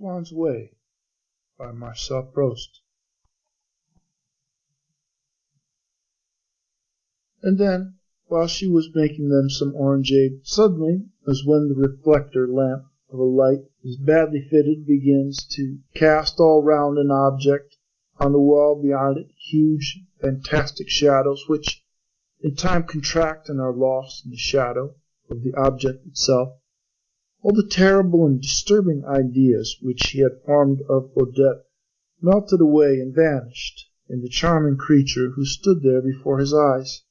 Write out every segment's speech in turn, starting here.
Swann's Way by Marcel Proust. And then, while she was making them some orangeade, suddenly, as when the reflector lamp of a light is badly fitted begins to cast all round an object, on the wall beyond it huge, fantastic shadows, which in time contract and are lost in the shadow of the object itself, all the terrible and disturbing ideas which he had formed of Odette melted away and vanished in the charming creature who stood there before his eyes.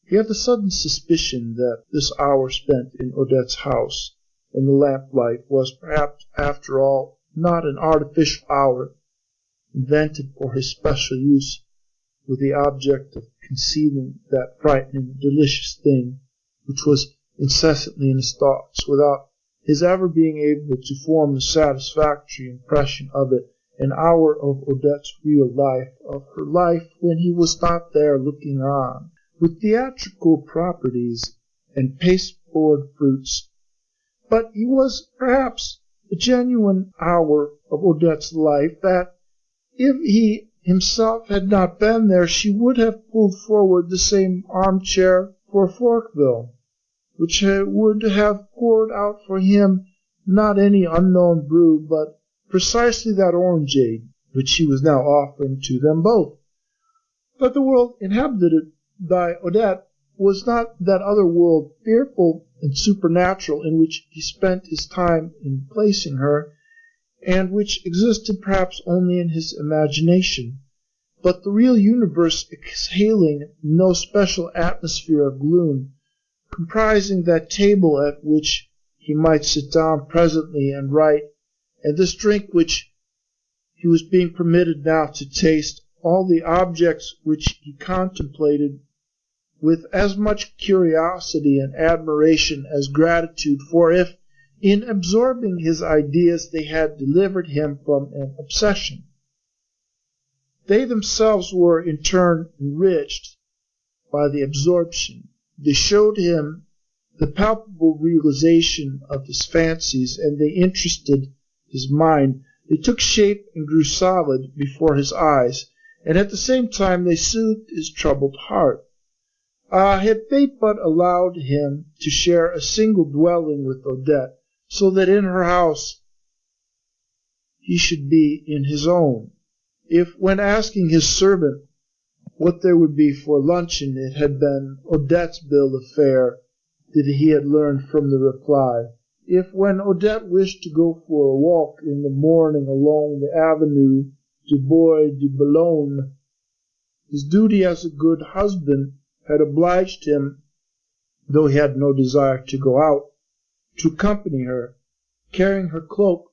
He had the sudden suspicion that this hour spent in Odette's house in the lamplight was perhaps after all not an artificial hour invented for his special use with the object of concealing that frightening, delicious thing which was incessantly in his thoughts, without his ever being able to form a satisfactory impression of it, an hour of Odette's real life, of her life when he was not there looking on, with theatrical properties and pasteboard fruits. But he was perhaps a genuine hour of Odette's life that, if he himself had not been there, she would have pulled forward the same armchair for Forqueville, which would have poured out for him not any unknown brew, but precisely that orangeade which she was now offering to them both. But the world inhabited by Odette was not that other world, fearful and supernatural, in which he spent his time in placing her, and which existed perhaps only in his imagination, but the real universe exhaling no special atmosphere of gloom, comprising that table at which he might sit down presently and write, and this drink which he was being permitted now to taste, all the objects which he contemplated with as much curiosity and admiration as gratitude, for if, in absorbing his ideas, they had delivered him from an obsession, they themselves were in turn enriched by the absorption. They showed him the palpable realization of his fancies, and they interested his mind. They took shape and grew solid before his eyes, and at the same time they soothed his troubled heart. Had fate but allowed him to share a single dwelling with Odette, so that in her house he should be in his own, if, when asking his servant what there would be for luncheon, it had been Odette's bill of fare that he had learned from the reply, if, when Odette wished to go for a walk in the morning along the avenue du Bois de Boulogne, his duty as a good husband had obliged him, though he had no desire to go out, to accompany her, carrying her cloak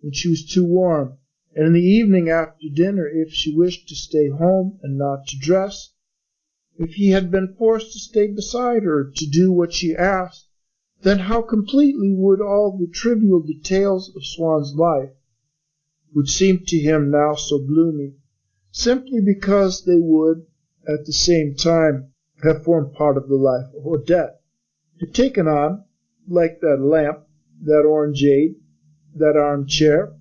when she was too warm, and in the evening after dinner, if she wished to stay home and not to dress, if he had been forced to stay beside her to do what she asked, then how completely would all the trivial details of Swann's life, which seemed to him now so gloomy, simply because they would, at the same time, have formed part of the life of Odette, had taken on, like that lamp, that orangeade, that armchair,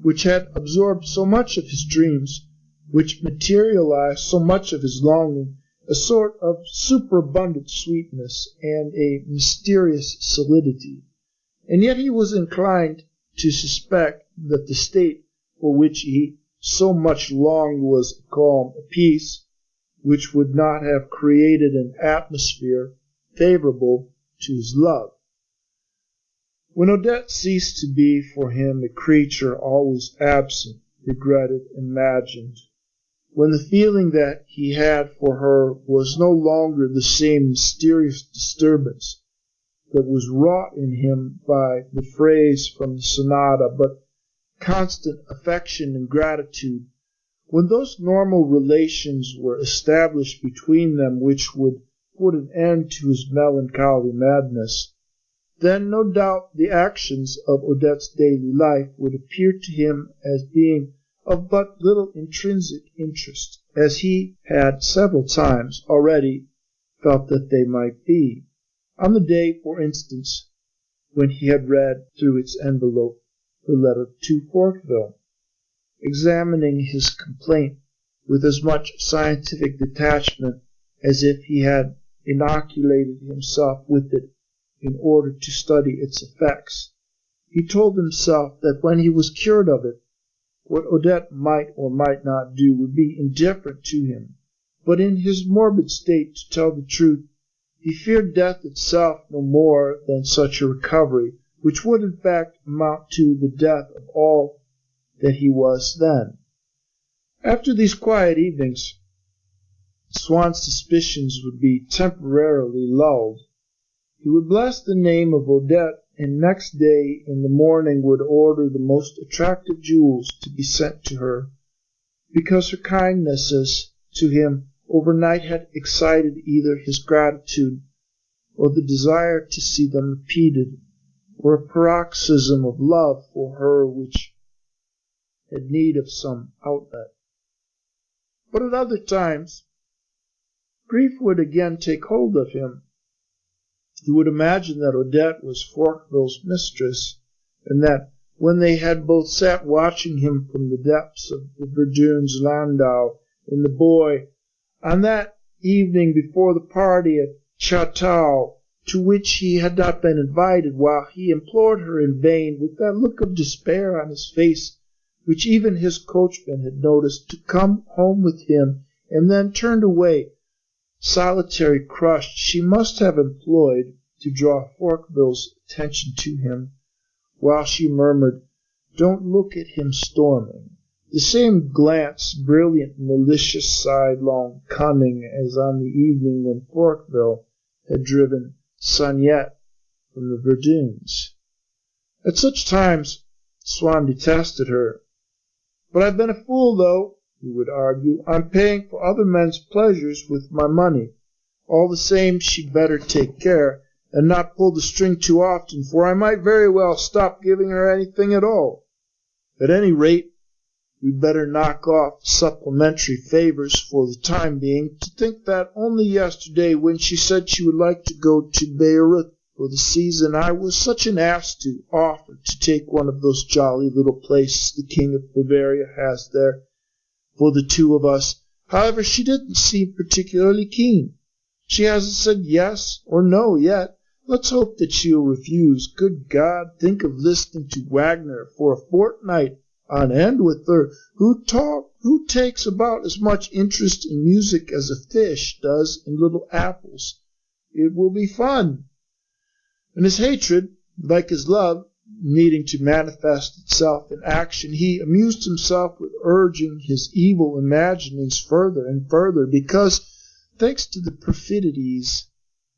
which had absorbed so much of his dreams, which materialized so much of his longing, a sort of superabundant sweetness and a mysterious solidity. And yet he was inclined to suspect that the state for which he so much longed was a calm, a peace, which would not have created an atmosphere favorable to his love. When Odette ceased to be for him a creature always absent, regretted, imagined, when the feeling that he had for her was no longer the same mysterious disturbance that was wrought in him by the phrase from the sonata, but constant affection and gratitude, when those normal relations were established between them which would put an end to his melancholy madness, then no doubt the actions of Odette's daily life would appear to him as being of but little intrinsic interest, as he had several times already felt that they might be. On the day, for instance, when he had read through its envelope her letter to Forkville, examining his complaint with as much scientific detachment as if he had inoculated himself with it in order to study its effects. He told himself that when he was cured of it, what Odette might or might not do would be indifferent to him. But in his morbid state, to tell the truth, he feared death itself no more than such a recovery, which would in fact amount to the death of all that he was then. After these quiet evenings, Swann's suspicions would be temporarily lulled. He would bless the name of Odette, and next day in the morning would order the most attractive jewels to be sent to her, because her kindnesses to him overnight had excited either his gratitude or the desire to see them repeated, or a paroxysm of love for her which had need of some outlet. But at other times, grief would again take hold of him. He would imagine that Odette was Forkville's mistress, and that when they had both sat watching him from the depths of the Verdun's landau, and the boy, on that evening before the party at Chateau, to which he had not been invited, while he implored her in vain, with that look of despair on his face, which even his coachman had noticed, to come home with him, and then turned away, solitary, crushed, she must have employed to draw Forkville's attention to him, while she murmured, "Don't look at him storming," the same glance, brilliant, malicious, sidelong, cunning, as on the evening when Forkville had driven Sonnette from the Verduns. At such times Swann detested her. "But I've been a fool, though," he would argue. "I'm paying for other men's pleasures with my money. All the same, she'd better take care, and not pull the string too often, for I might very well stop giving her anything at all. At any rate, we'd better knock off supplementary favors for the time being. To think that only yesterday, when she said she would like to go to Bayreuth for the season, I was such an ass to offer to take one of those jolly little places the King of Bavaria has there for the two of us. However, she didn't seem particularly keen. She hasn't said yes or no yet. Let's hope that she'll refuse. Good God, think of listening to Wagner for a fortnight on end with her, who takes about as much interest in music as a fish does in little apples. It will be fun." And his hatred, like his love, needing to manifest itself in action, he amused himself with urging his evil imaginings further and further, because, thanks to the perfidies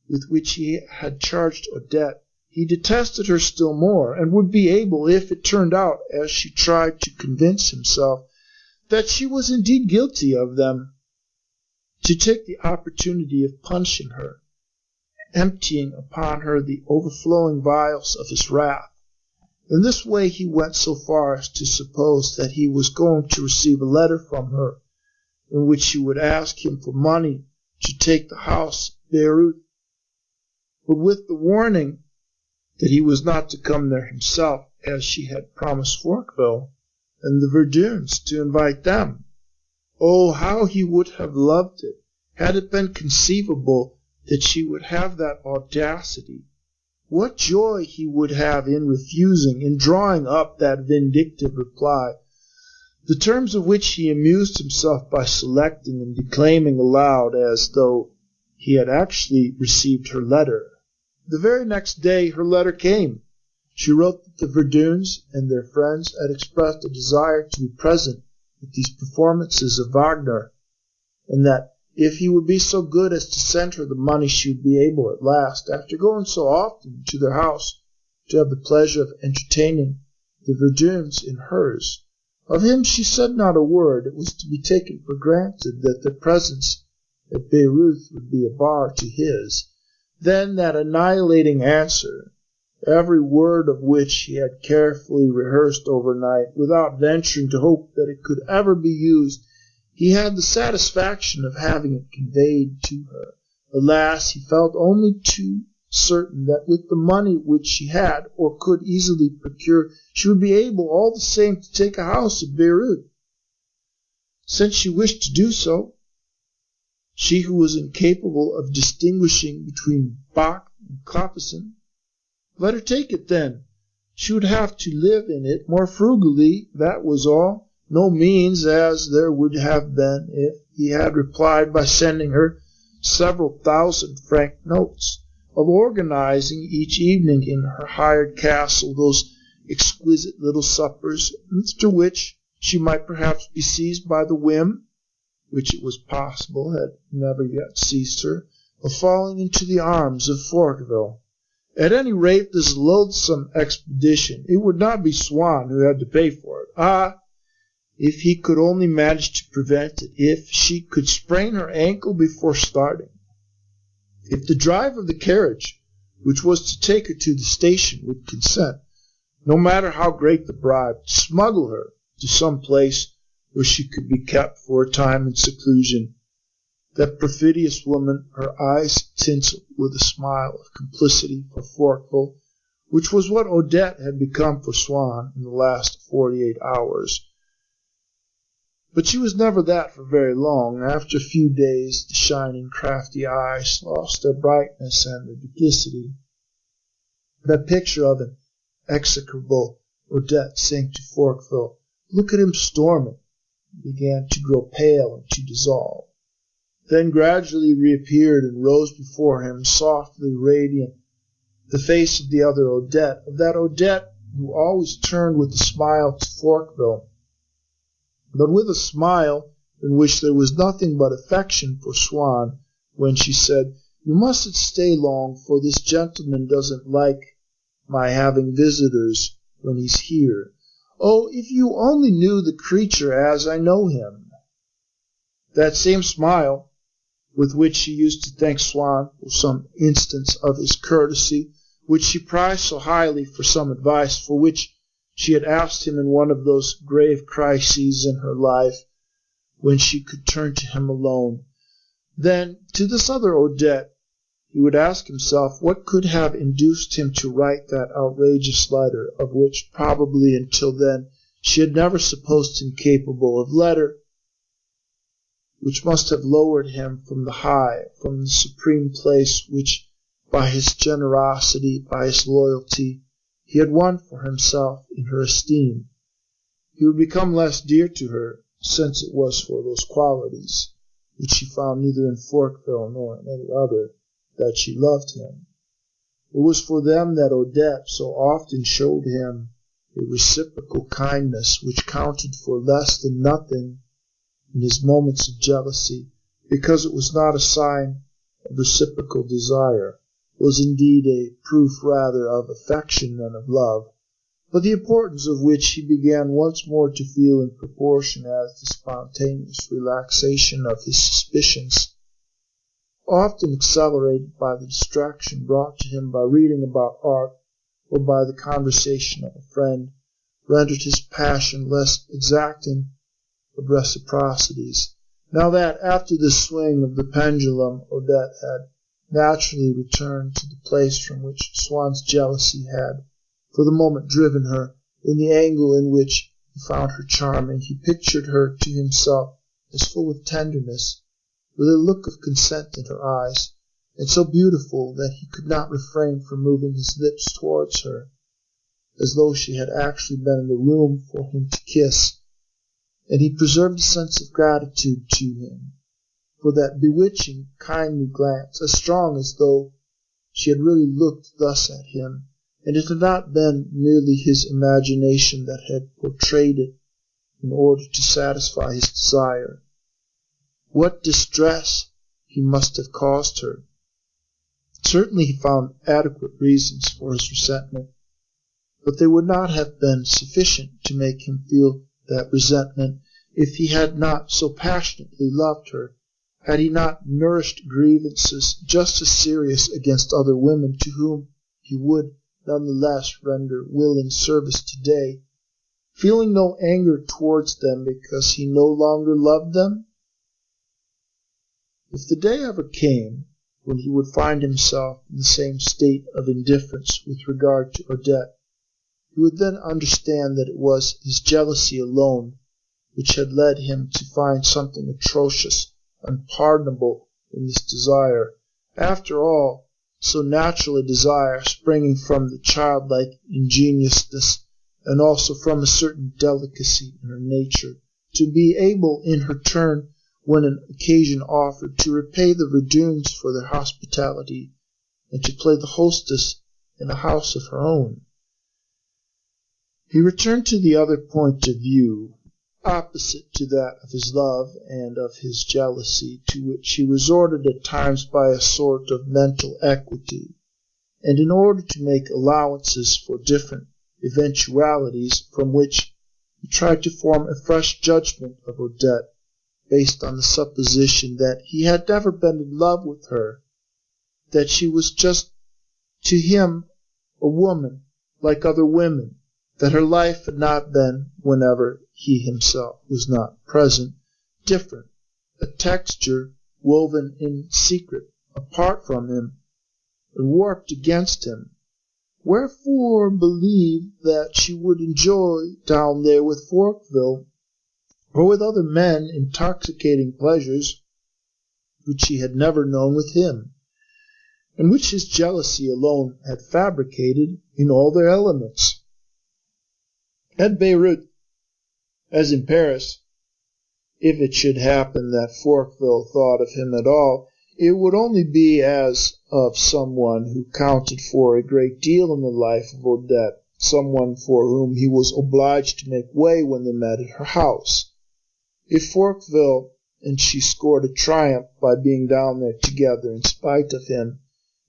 with which he had charged Odette, he detested her still more, and would be able, if it turned out, as she tried to convince himself, that she was indeed guilty of them, to take the opportunity of punishing her, emptying upon her the overflowing vials of his wrath. In this way he went so far as to suppose that he was going to receive a letter from her, in which she would ask him for money to take the house at Bayreuth, but with the warning that he was not to come there himself, as she had promised Forkville and the Verduns to invite them. Oh, how he would have loved it, had it been conceivable that she would have that audacity. What joy he would have in refusing, in drawing up that vindictive reply, the terms of which he amused himself by selecting and declaiming aloud, as though he had actually received her letter. The very next day her letter came. She wrote that the Verduns and their friends had expressed a desire to be present at these performances of Wagner, and that if he would be so good as to send her the money, she would be able at last, after going so often to their house, to have the pleasure of entertaining the Verduns in hers. Of him she said not a word. It was to be taken for granted that their presence at Bayreuth would be a bar to his. Then that annihilating answer, every word of which he had carefully rehearsed overnight, without venturing to hope that it could ever be used, he had the satisfaction of having it conveyed to her. Alas, he felt only too certain that with the money which she had or could easily procure, she would be able all the same to take a house at Beirut. Since she wished to do so, she who was incapable of distinguishing between Bach and Clapison, let her take it then. She would have to live in it more frugally, that was all. No means, as there would have been if he had replied by sending her several thousand-franc notes, of organizing each evening in her hired castle those exquisite little suppers, after which she might perhaps be seized by the whim, which it was possible had never yet seized her, of falling into the arms of Forqueville. At any rate, this loathsome expedition, it would not be Swann who had to pay for it. Ah, if he could only manage to prevent it, if she could sprain her ankle before starting, if the driver of the carriage, which was to take her to the station, would consent, no matter how great the bribe, to smuggle her to some place where she could be kept for a time in seclusion. That perfidious woman, her eyes tinseled with a smile of complicity for Forqueville, which was what Odette had become for Swann in the last 48 hours. But she was never that for very long. After a few days, the shining, crafty eyes lost their brightness and their duplicity. That picture of an execrable Odette saying to Forqueville, "Look at him storming," began to grow pale and to dissolve. Then gradually reappeared and rose before him, softly radiant, the face of the other Odette, of that Odette who always turned with a smile to Forqueville, but with a smile in which there was nothing but affection for Swann, when she said, "You mustn't stay long, for this gentleman doesn't like my having visitors when he's here. Oh, if you only knew the creature as I know him!" That same smile with which she used to thank Swann for some instance of his courtesy, which she prized so highly, for some advice for which she had asked him in one of those grave crises in her life when she could turn to him alone. Then, to this other Odette, he would ask himself what could have induced him to write that outrageous letter, of which probably until then she had never supposed him capable of letter, which must have lowered him from the high, from the supreme place which, by his generosity, by his loyalty, he had won for himself in her esteem. He would become less dear to her, since it was for those qualities, which she found neither in Forqueville nor in any other, that she loved him. It was for them that Odette so often showed him a reciprocal kindness which counted for less than nothing in his moments of jealousy, because it was not a sign of reciprocal desire, was indeed a proof rather of affection than of love, but the importance of which he began once more to feel in proportion as the spontaneous relaxation of his suspicions, often accelerated by the distraction brought to him by reading about art or by the conversation of a friend, rendered his passion less exacting of reciprocities. Now that, after the swing of the pendulum, Odette had naturally returned to the place from which Swann's jealousy had, for the moment, driven her, in the angle in which he found her charming, he pictured her to himself as full of tenderness, with a look of consent in her eyes, and so beautiful that he could not refrain from moving his lips towards her, as though she had actually been in the room for him to kiss. And he preserved a sense of gratitude to him for that bewitching, kindly glance, as strong as though she had really looked thus at him, and it had not been merely his imagination that had portrayed it in order to satisfy his desire. What distress he must have caused her! Certainly he found adequate reasons for his resentment, but they would not have been sufficient to make him feel that resentment if he had not so passionately loved her, had he not nourished grievances just as serious against other women to whom he would none the less render willing service today, feeling no anger towards them because he no longer loved them? If the day ever came when he would find himself in the same state of indifference with regard to Odette. He would then understand that it was his jealousy alone which had led him to find something atrocious, unpardonable in this desire. After all, so natural a desire, springing from the childlike ingenuousness and also from a certain delicacy in her nature, to be able in her turn, when an occasion offered, to repay the Verdunes for their hospitality, and to play the hostess in a house of her own. He returned to the other point of view, opposite to that of his love and of his jealousy, to which he resorted at times by a sort of mental equity, and in order to make allowances for different eventualities, from which he tried to form a fresh judgment of Odette, based on the supposition that he had never been in love with her, that she was just to him a woman like other women, that her life had not been, whenever he himself was not present, different, a texture woven in secret, apart from him, and warped against him. Wherefore believe that she would enjoy down there with Forqueville, or with other men, intoxicating pleasures which she had never known with him, and which his jealousy alone had fabricated in all their elements. At Beirut, as in Paris, if it should happen that Forqueville thought of him at all, it would only be as of someone who counted for a great deal in the life of Odette, someone for whom he was obliged to make way when they met at her house. If Forqueville and she scored a triumph by being down there together in spite of him,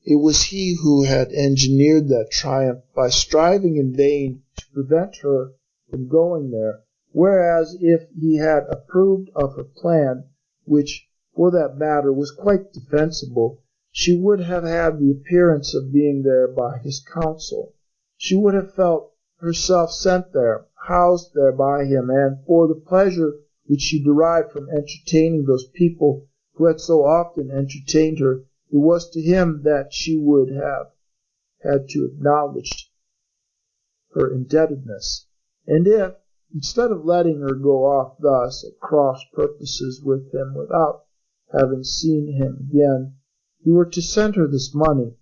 it was he who had engineered that triumph by striving in vain to prevent her from going there, whereas if he had approved of her plan, which, for that matter, was quite defensible, she would have had the appearance of being there by his counsel. She would have felt herself sent there, housed there by him, and for the pleasure which she derived from entertaining those people who had so often entertained her, it was to him that she would have had to acknowledge her indebtedness. And if, instead of letting her go off thus at cross purposes with him without having seen him again, he were to send her this money,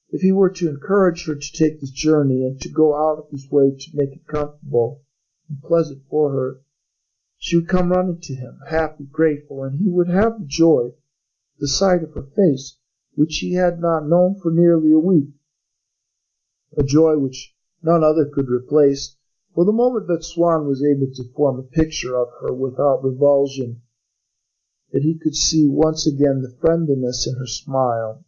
if he were to encourage her to take this journey and to go out of his way to make it comfortable and pleasant for her, she would come running to him, happy, grateful, and he would have the joy, the sight of her face, which he had not known for nearly a week, a joy which none other could replace. For the moment that Swann was able to form a picture of her without revulsion, that he could see once again the friendliness in her smile,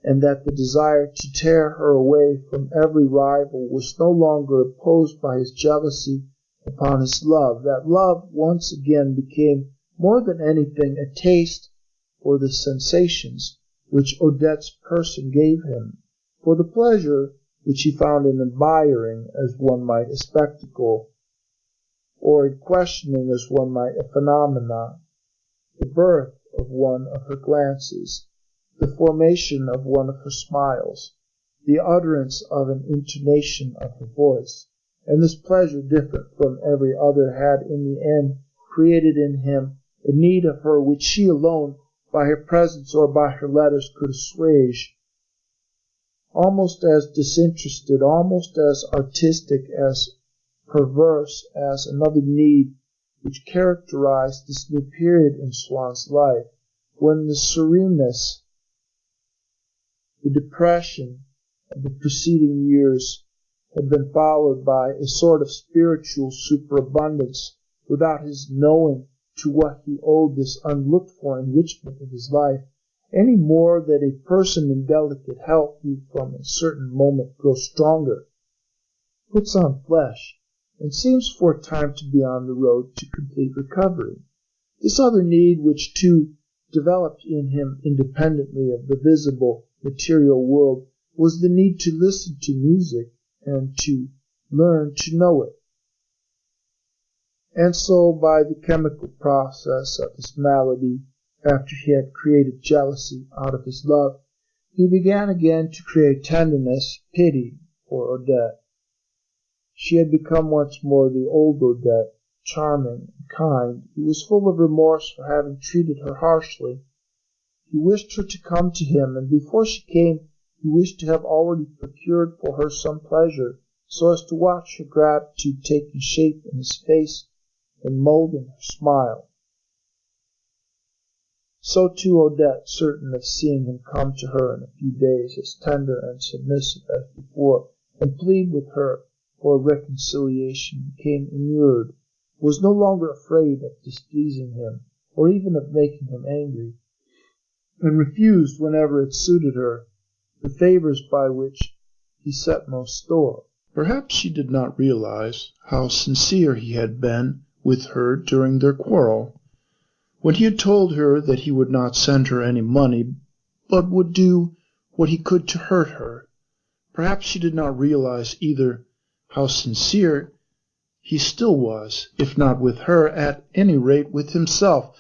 and that the desire to tear her away from every rival was no longer opposed by his jealousy upon his love, that love once again became more than anything a taste for the sensations which Odette's person gave him, for the pleasure which he found in admiring as one might a spectacle, or in questioning as one might a phenomenon, the birth of one of her glances, the formation of one of her smiles, the utterance of an intonation of her voice, and this pleasure, different from every other, had in the end created in him a need of her which she alone, by her presence or by her letters, could assuage. Almost as disinterested, almost as artistic, as perverse as another need which characterized this new period in Swann's life, when the sereneness, the depression of the preceding years had been followed by a sort of spiritual superabundance, without his knowing to what he owed this unlooked-for enrichment of his life, any more than a person in delicate health who from a certain moment grows stronger, puts on flesh, and seems for a time to be on the road to complete recovery. This other need, which too developed in him independently of the visible material world, was the need to listen to music and to learn to know it. And so, by the chemical process of his malady, after he had created jealousy out of his love, He began again to create tenderness, pity for Odette. She had become once more the old Odette, charming and kind. He was full of remorse for having treated her harshly. He wished her to come to him, and before she came, he wished to have already procured for her some pleasure, so as to watch her gratitude taking shape in his face and moulding her smile. So too Odette, certain of seeing him come to her in a few days as tender and submissive as before, and plead with her for a reconciliation, became inured, was no longer afraid of displeasing him, or even of making him angry, and refused, whenever it suited her, the favors by which he set most store. Perhaps she did not realize how sincere he had been with her during their quarrel, when he had told her that he would not send her any money, but would do what he could to hurt her. Perhaps she did not realize either how sincere he still was, if not with her, at any rate with himself.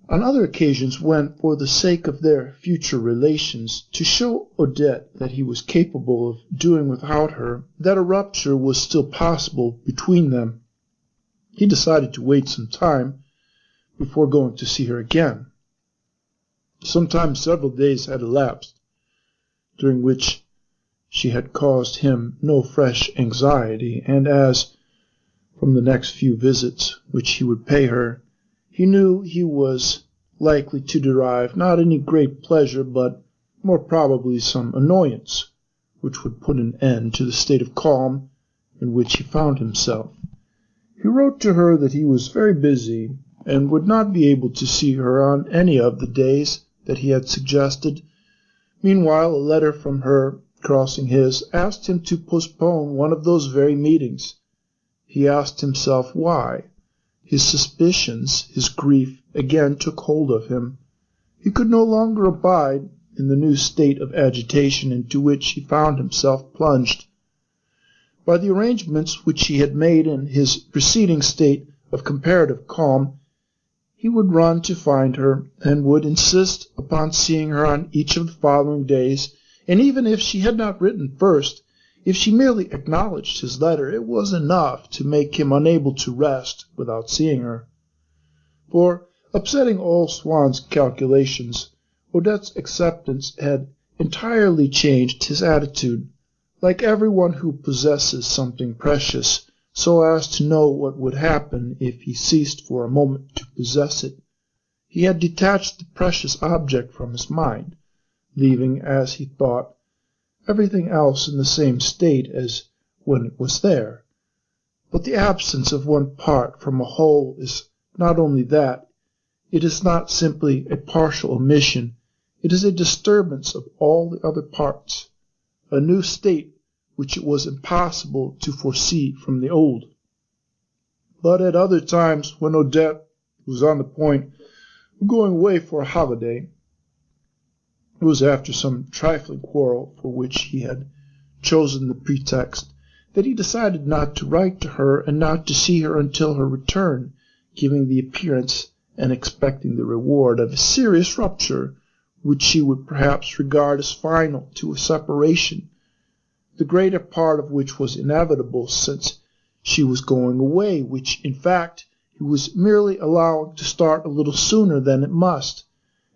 On other occasions, when, for the sake of their future relations, to show Odette that he was capable of doing without her, that a rupture was still possible between them, he decided to wait some time before going to see her again. Sometimes several days had elapsed, during which she had caused him no fresh anxiety, and as, from the next few visits which he would pay her, he knew he was likely to derive not any great pleasure, but more probably some annoyance, which would put an end to the state of calm in which he found himself, he wrote to her that he was very busy, and would not be able to see her on any of the days that he had suggested. Meanwhile, a letter from her, crossing his, asked him to postpone one of those very meetings. He asked himself why. His suspicions, his grief, again took hold of him. He could no longer abide in the new state of agitation into which he found himself plunged. By the arrangements which he had made in his preceding state of comparative calm, he would run to find her, and would insist upon seeing her on each of the following days, and even if she had not written first, if she merely acknowledged his letter, it was enough to make him unable to rest without seeing her. For, upsetting all Swann's calculations, Odette's acceptance had entirely changed his attitude. Like everyone who possesses something precious, so as to know what would happen if he ceased for a moment to possess it, he had detached the precious object from his mind, leaving, as he thought, everything else in the same state as when it was there. But the absence of one part from a whole is not only that, it is not simply a partial omission, it is a disturbance of all the other parts, a new state which it was impossible to foresee from the old. But at other times, when Odette was on the point of going away for a holiday, it was after some trifling quarrel for which he had chosen the pretext, that he decided not to write to her and not to see her until her return, giving the appearance and expecting the reward of a serious rupture, which she would perhaps regard as final to a separation, the greater part of which was inevitable, since she was going away, which, in fact, he was merely allowing to start a little sooner than it must.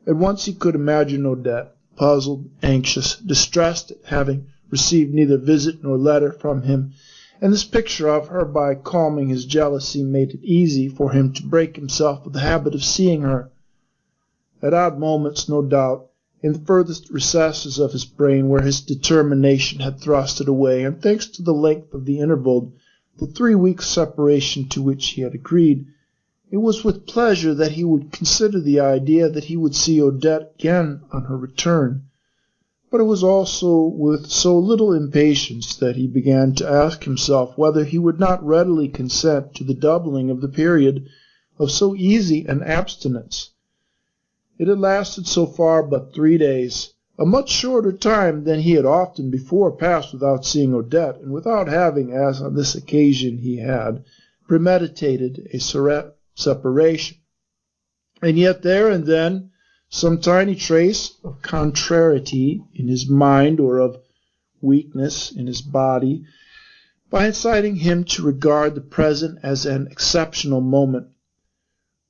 At once he could imagine Odette, puzzled, anxious, distressed at having received neither visit nor letter from him, and this picture of her, by calming his jealousy, made it easy for him to break himself of the habit of seeing her. At odd moments, no doubt, in the furthest recesses of his brain, where his determination had thrust it away, and thanks to the length of the interval, the 3 weeks' separation to which he had agreed, it was with pleasure that he would consider the idea that he would see Odette again on her return. But it was also with so little impatience that he began to ask himself whether he would not readily consent to the doubling of the period of so easy an abstinence. It had lasted so far but 3 days, a much shorter time than he had often before passed without seeing Odette, and without having, as on this occasion he had, premeditated a separation. And yet there and then, some tiny trace of contrariety in his mind or of weakness in his body, by inciting him to regard the present as an exceptional moment,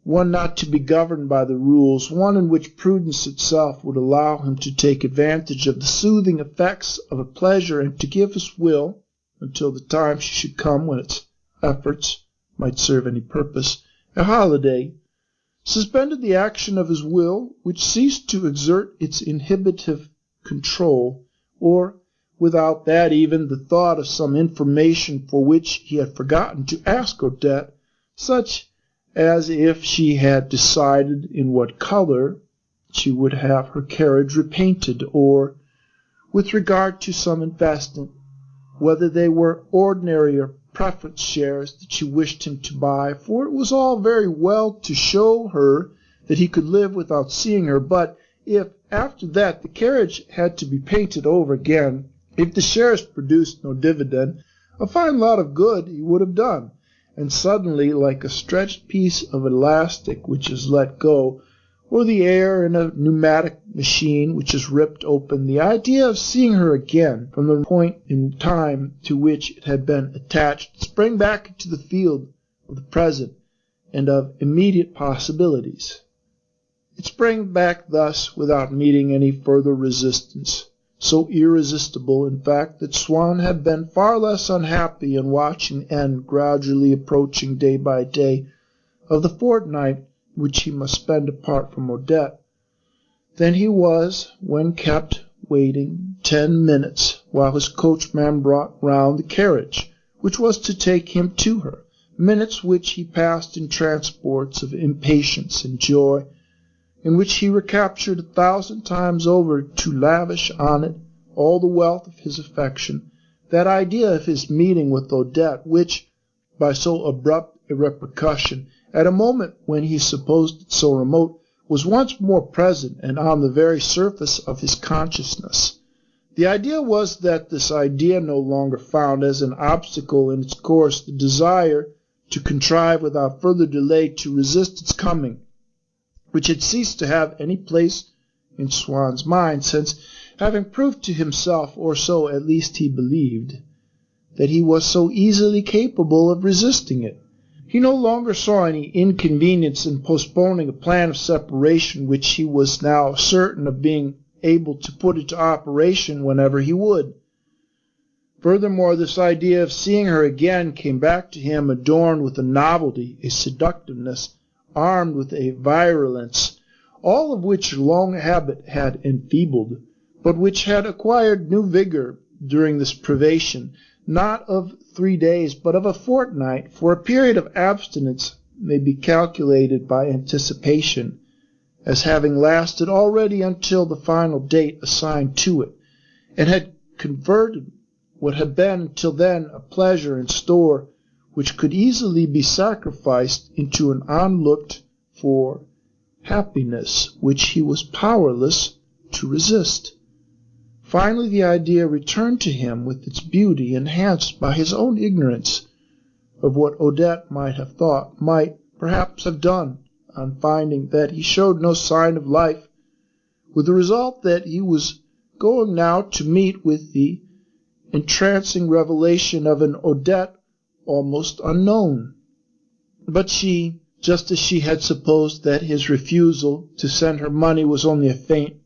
one not to be governed by the rules, one in which prudence itself would allow him to take advantage of the soothing effects of a pleasure and to give his will, until the time should come when its efforts might serve any purpose, a holiday, suspended the action of his will, which ceased to exert its inhibitive control, or, without that even, the thought of some information for which he had forgotten to ask Odette, such as if she had decided in what color she would have her carriage repainted, or, with regard to some investment, whether they were ordinary or preference shares that she wished him to buy, for it was all very well to show her that he could live without seeing her, but if, after that, the carriage had to be painted over again, if the shares produced no dividend, a fine lot of good he would have done. And suddenly, like a stretched piece of elastic which is let go, or the air in a pneumatic machine which is ripped open, the idea of seeing her again from the point in time to which it had been attached sprang back into the field of the present and of immediate possibilities. It sprang back thus without meeting any further resistance, so irresistible, in fact, that Swann had been far less unhappy in watching the end gradually approaching day by day of the fortnight which he must spend apart from Odette than he was when kept waiting 10 minutes while his coachman brought round the carriage which was to take him to her, minutes which he passed in transports of impatience and joy, in which he recaptured 1,000 times over to lavish on it all the wealth of his affection, that idea of his meeting with Odette, which, by so abrupt a repercussion, at a moment when he supposed it so remote, was once more present and on the very surface of his consciousness. The idea was that this idea no longer found as an obstacle in its course the desire to contrive without further delay to resist its coming, which had ceased to have any place in Swann's mind, since, having proved to himself, or so at least he believed, that he was so easily capable of resisting it, he no longer saw any inconvenience in postponing a plan of separation which he was now certain of being able to put into operation whenever he would. Furthermore, this idea of seeing her again came back to him adorned with a novelty, a seductiveness, armed with a virulence, all of which long habit had enfeebled, but which had acquired new vigor during this privation, not of 3 days, but of a fortnight, for a period of abstinence may be calculated by anticipation as having lasted already until the final date assigned to it, and had converted what had been until then a pleasure in store which could easily be sacrificed into an unlooked-for happiness which he was powerless to resist. Finally the idea returned to him with its beauty enhanced by his own ignorance of what Odette might have thought, might perhaps have done, on finding that he showed no sign of life, with the result that he was going now to meet with the entrancing revelation of an Odette almost unknown. But she, just as she had supposed that his refusal to send her money was only a feint,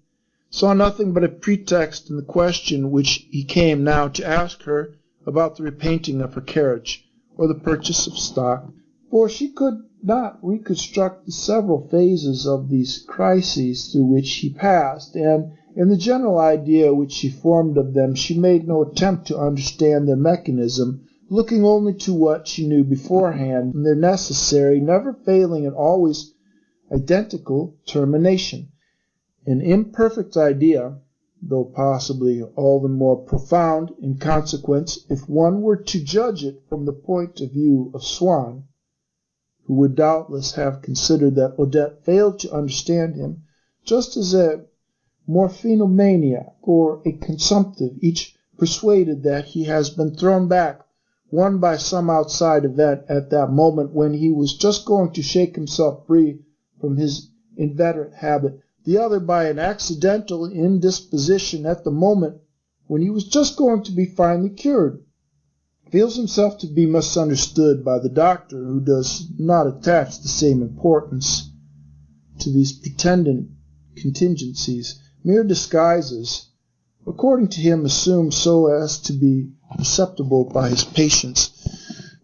saw nothing but a pretext in the question which he came now to ask her about the repainting of her carriage, or the purchase of stock, for she could not reconstruct the several phases of these crises through which he passed, and in the general idea which she formed of them she made no attempt to understand their mechanism, looking only to what she knew beforehand in their necessary, never failing and always identical termination. An imperfect idea, though possibly all the more profound in consequence if one were to judge it from the point of view of Swann, who would doubtless have considered that Odette failed to understand him, just as a morphinomaniac or a consumptive, each persuaded that he has been thrown back, won by some outside event at that moment when he was just going to shake himself free from his inveterate habit, the other by an accidental indisposition at the moment when he was just going to be finally cured, feels himself to be misunderstood by the doctor, who does not attach the same importance to these pretended contingencies, mere disguises, according to him assumed so as to be perceptible by his patients,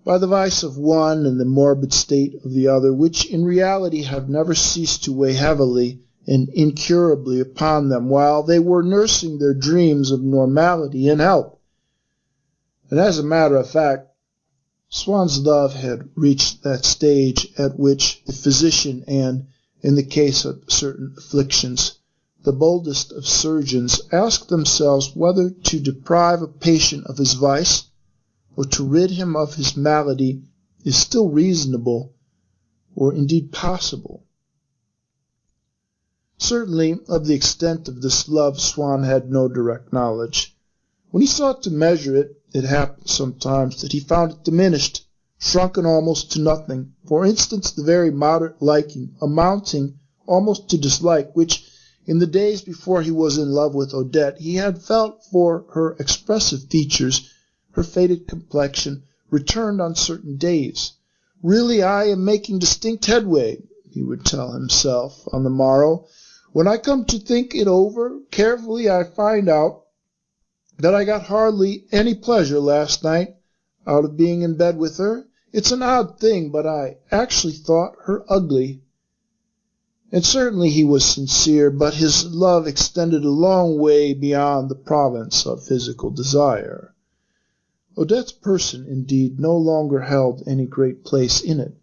by the vice of one and the morbid state of the other, which in reality have never ceased to weigh heavily and incurably upon them while they were nursing their dreams of normality and health. And as a matter of fact, Swann's love had reached that stage at which the physician and, in the case of certain afflictions, the boldest of surgeons ask themselves whether to deprive a patient of his vice or to rid him of his malady is still reasonable or indeed possible. Certainly, of the extent of this love Swann had no direct knowledge. When he sought to measure it, it happened sometimes that he found it diminished, shrunken almost to nothing. For instance, the very moderate liking, amounting almost to dislike, which, in the days before he was in love with Odette, he had felt for her expressive features, her faded complexion, returned on certain days. "Really, I am making distinct headway," he would tell himself on the morrow. "When I come to think it over carefully, I find out that I got hardly any pleasure last night out of being in bed with her. It's an odd thing, but I actually thought her ugly." And certainly he was sincere, but his love extended a long way beyond the province of physical desire. Odette's person, indeed, no longer held any great place in it.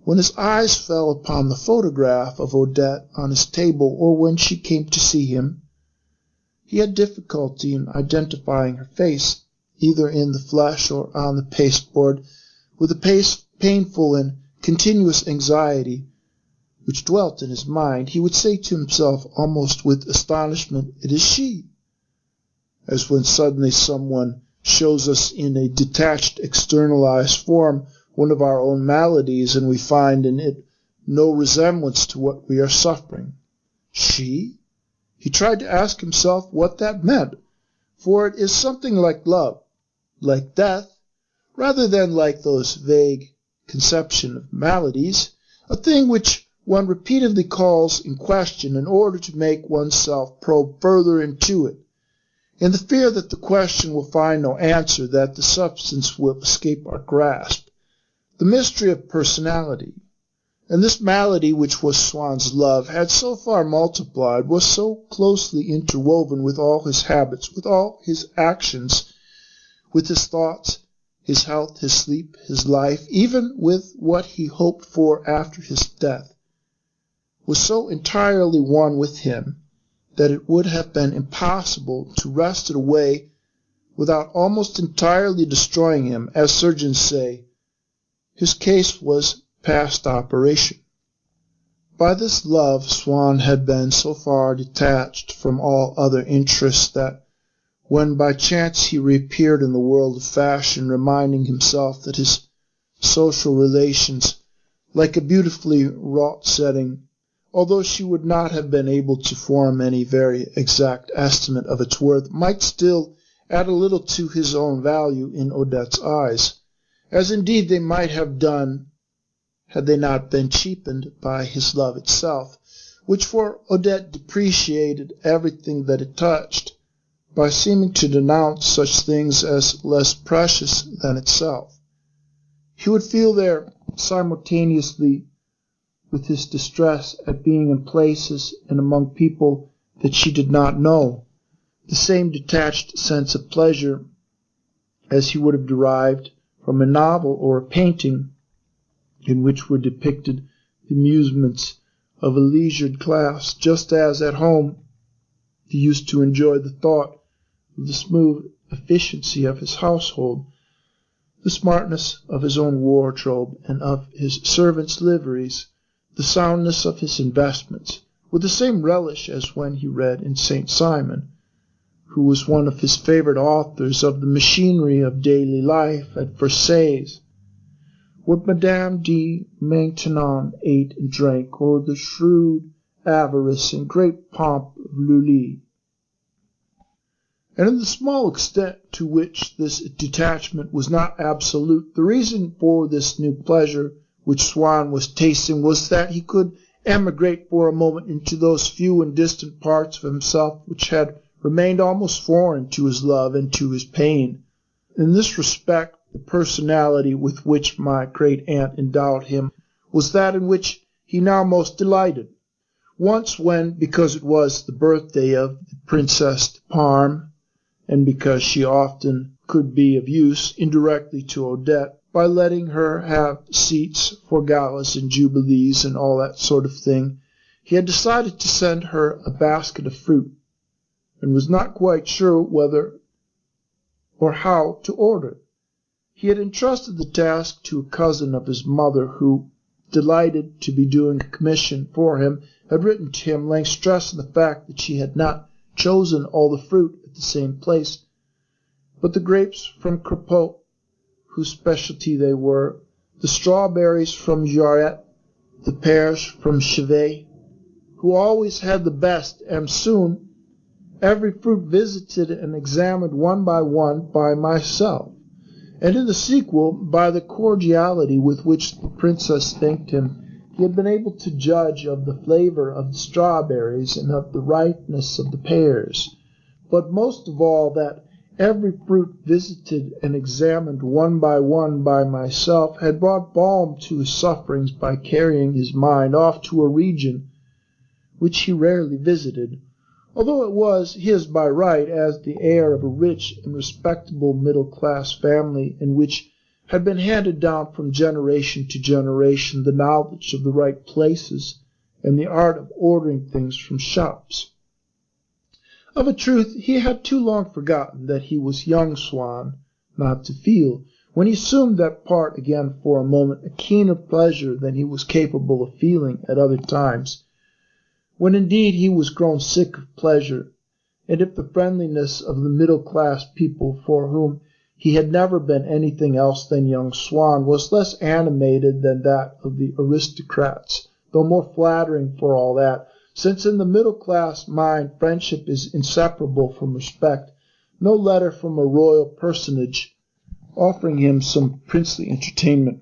When his eyes fell upon the photograph of Odette on his table, or when she came to see him, he had difficulty in identifying her face, either in the flesh or on the pasteboard, with a painful and continuous anxiety which dwelt in his mind. He would say to himself, almost with astonishment, "It is she," as when suddenly someone shows us in a detached, externalized form one of our own maladies, and we find in it no resemblance to what we are suffering. She? He tried to ask himself what that meant, for it is something like love, like death, rather than like those vague conception of maladies, a thing which one repeatedly calls in question in order to make oneself probe further into it, in the fear that the question will find no answer, that the substance will escape our grasp. The mystery of personality. And this malady, which was Swann's love, had so far multiplied, was so closely interwoven with all his habits, with all his actions, with his thoughts, his health, his sleep, his life, even with what he hoped for after his death, was so entirely one with him that it would have been impossible to wrest it away without almost entirely destroying him. As surgeons say, his case was past operation. By this love Swann had been so far detached from all other interests that when by chance he reappeared in the world of fashion, reminding himself that his social relations, like a beautifully wrought setting, although she would not have been able to form any very exact estimate of its worth, might still add a little to his own value in Odette's eyes, as indeed they might have done had they not been cheapened by his love itself, which for Odette depreciated everything that it touched, by seeming to denounce such things as less precious than itself. He would feel there, simultaneously with his distress at being in places and among people that she did not know, the same detached sense of pleasure as he would have derived from a novel or a painting in which were depicted the amusements of a leisured class, just as at home he used to enjoy the thought of the smooth efficiency of his household, the smartness of his own wardrobe and of his servants' liveries, the soundness of his investments, with the same relish as when he read in St. Simon, who was one of his favorite authors, of the machinery of daily life at Versailles, what Madame de Maintenon ate and drank, or the shrewd avarice and great pomp of Lully. And in the small extent to which this detachment was not absolute, the reason for this new pleasure which Swann was tasting was that he could emigrate for a moment into those few and distant parts of himself which had remained almost foreign to his love and to his pain. In this respect, the personality with which my great-aunt endowed him was that in which he now most delighted. Once when, because it was the birthday of the Princess de Parme, and because she often could be of use indirectly to Odette, by letting her have seats for galas and jubilees and all that sort of thing, he had decided to send her a basket of fruit, and was not quite sure whether or how to order it. He had entrusted the task to a cousin of his mother who, delighted to be doing a commission for him, had written to him laying stress on the fact that she had not chosen all the fruit at the same place, but the grapes from Crepeau, whose specialty they were, the strawberries from Jarret, the pears from Chevet, who always had the best, and soon every fruit visited and examined one by myself, and in the sequel, by the cordiality with which the princess thanked him, he had been able to judge of the flavor of the strawberries and of the ripeness of the pears, but most of all that every fruit visited and examined one by myself had brought balm to his sufferings by carrying his mind off to a region which he rarely visited, although it was his by right as the heir of a rich and respectable middle-class family in which had been handed down from generation to generation the knowledge of the right places and the art of ordering things from shops. Of a truth, he had too long forgotten that he was young Swann not to feel, when he assumed that part again for a moment, a keener pleasure than he was capable of feeling at other times, when indeed he was grown sick of pleasure, and if the friendliness of the middle-class people for whom he had never been anything else than young Swann was less animated than that of the aristocrats, though more flattering for all that, since in the middle-class mind friendship is inseparable from respect, no letter from a royal personage offering him some princely entertainment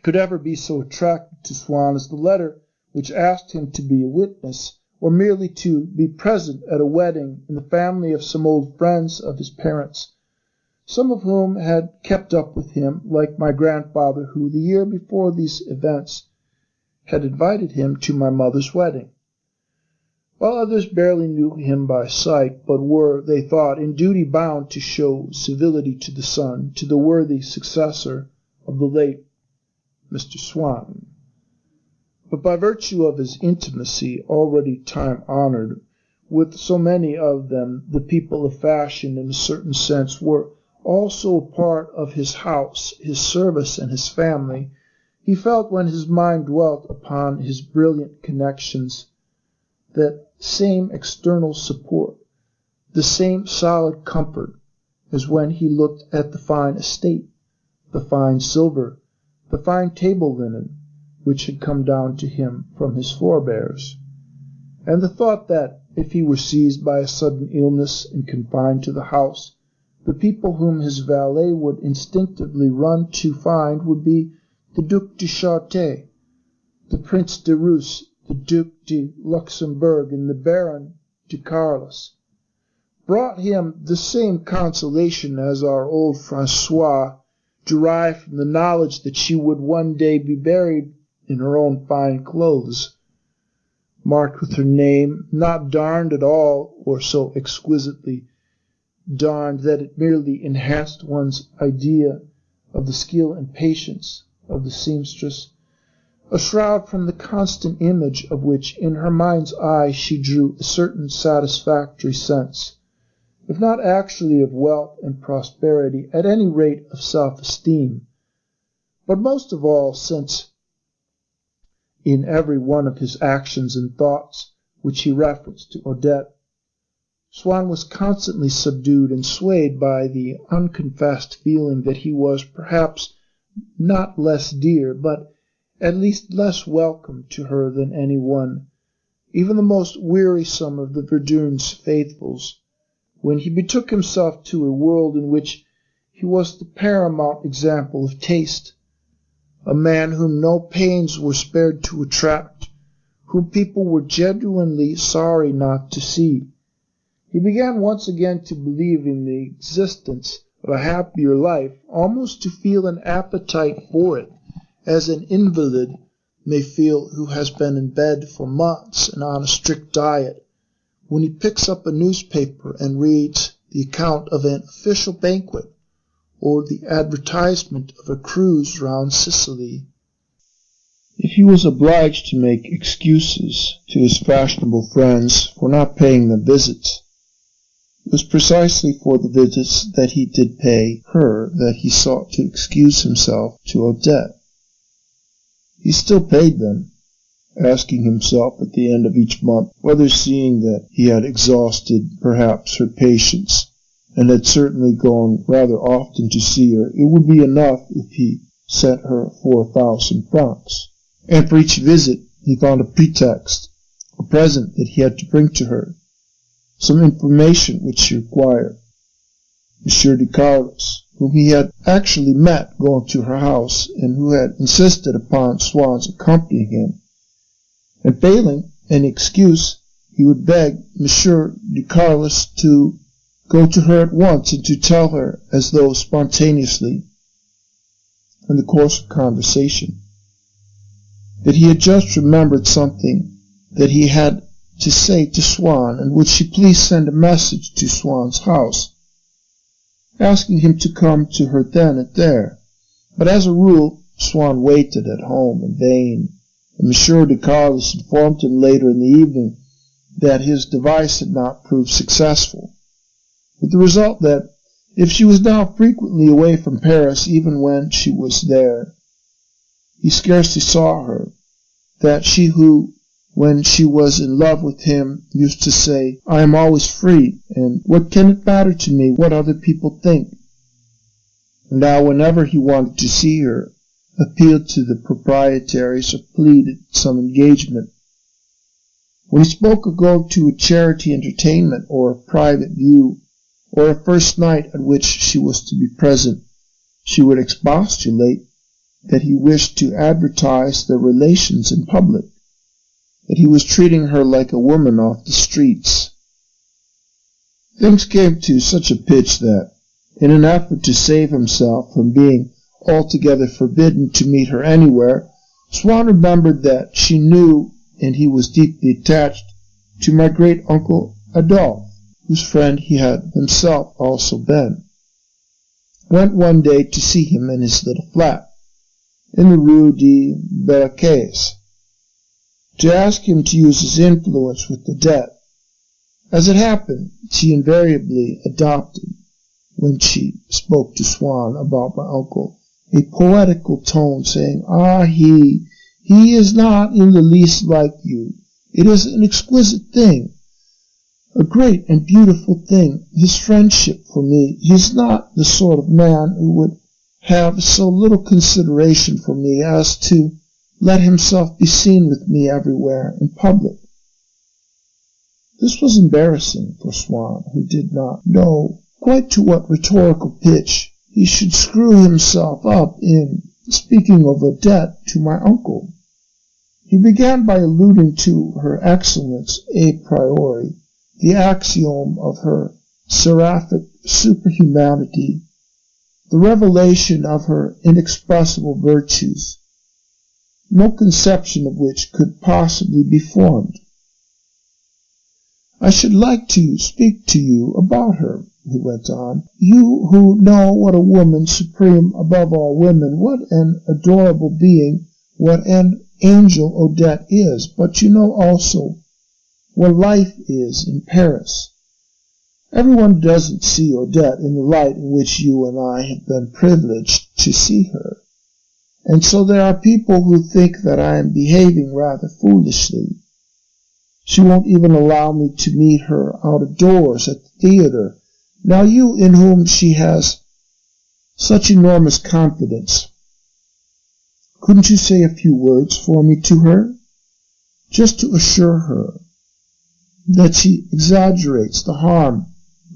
could ever be so attractive to Swann as the letter which asked him to be a witness, or merely to be present at a wedding in the family of some old friends of his parents, some of whom had kept up with him, like my grandfather, who, the year before these events, had invited him to my mother's wedding, while others barely knew him by sight, but were, they thought, in duty bound to show civility to the son, to the worthy successor of the late Mr. Swann. But by virtue of his intimacy, already time-honored, with so many of them, the people of fashion, in a certain sense, were also a part of his house, his service, and his family. He felt, when his mind dwelt upon his brilliant connections, that same external support, the same solid comfort, as when he looked at the fine estate, the fine silver, the fine table linen, which had come down to him from his forebears, and the thought that, if he were seized by a sudden illness and confined to the house, the people whom his valet would instinctively run to find would be the Duc de Chartres, the Prince de Reuss, the Duc de Luxembourg, and the Baron de Carlos, brought him the same consolation as our old François derived from the knowledge that she would one day be buried in her own fine clothes, marked with her name, not darned at all, or so exquisitely darned that it merely enhanced one's idea of the skill and patience of the seamstress, a shroud from the constant image of which in her mind's eye she drew a certain satisfactory sense, if not actually of wealth and prosperity, at any rate of self-esteem. But most of all, since in every one of his actions and thoughts which he referenced to Odette, Swann was constantly subdued and swayed by the unconfessed feeling that he was perhaps not less dear, but at least less welcome to her than any one even the most wearisome of the Verdun's faithfuls, when he betook himself to a world in which he was the paramount example of taste, a man whom no pains were spared to attract, whom people were genuinely sorry not to see. He began once again to believe in the existence of a happier life, almost to feel an appetite for it, as an invalid may feel who has been in bed for months and on a strict diet, when he picks up a newspaper and reads the account of an official banquet or the advertisement of a cruise round Sicily. If he was obliged to make excuses to his fashionable friends for not paying them visits, it was precisely for the visits that he did pay her that he sought to excuse himself to Odette. He still paid them, asking himself at the end of each month whether, seeing that he had exhausted perhaps her patience, and had certainly gone rather often to see her, it would be enough if he sent her 4,000 francs. And for each visit he found a pretext, a present that he had to bring to her, some information which she required. Monsieur de Carlos, whom he had actually met going to her house, and who had insisted upon Swann's accompanying him, and failing any excuse, he would beg Monsieur de Carlos to go to her at once and to tell her, as though spontaneously, in the course of conversation, that he had just remembered something that he had to say to Swann, and would she please send a message to Swann's house, asking him to come to her then and there. But as a rule, Swann waited at home in vain, and Monsieur de Carlos informed him later in the evening that his device had not proved successful, with the result that, if she was now frequently away from Paris, even when she was there, he scarcely saw her, that she who, when she was in love with him, used to say, "I am always free, and what can it matter to me what other people think?" And now, whenever he wanted to see her, appealed to the proprietaries or pleaded some engagement. When he spoke of going to a charity entertainment or a private view, or a first night at which she was to be present, she would expostulate that he wished to advertise their relations in public, that he was treating her like a woman off the streets. Things came to such a pitch that, in an effort to save himself from being altogether forbidden to meet her anywhere, Swann remembered that she knew, and he was deeply attached to my great-uncle Adolphe, whose friend he had himself also been, went one day to see him in his little flat, in the Rue de Bellacais, to ask him to use his influence with Odette. As it happened, she invariably adopted, when she spoke to Swann about my uncle, a poetical tone, saying, "Ah, he is not in the least like you. It is an exquisite thing, a great and beautiful thing, his friendship for me. He is not the sort of man who would have so little consideration for me as to let himself be seen with me everywhere in public." This was embarrassing for Swann, who did not know quite to what rhetorical pitch he should screw himself up in speaking of Odette to my uncle. He began by alluding to her excellence a priori, the axiom of her seraphic superhumanity, the revelation of her inexpressible virtues, no conception of which could possibly be formed. "I should like to speak to you about her," he went on. "You who know what a woman supreme above all women, what an adorable being, what an angel Odette is, but you know also what life is in Paris. Everyone doesn't see Odette in the light in which you and I have been privileged to see her, and so there are people who think that I am behaving rather foolishly. She won't even allow me to meet her out of doors at the theater. Now you, in whom she has such enormous confidence, couldn't you say a few words for me to her? just to assure her that she exaggerates the harm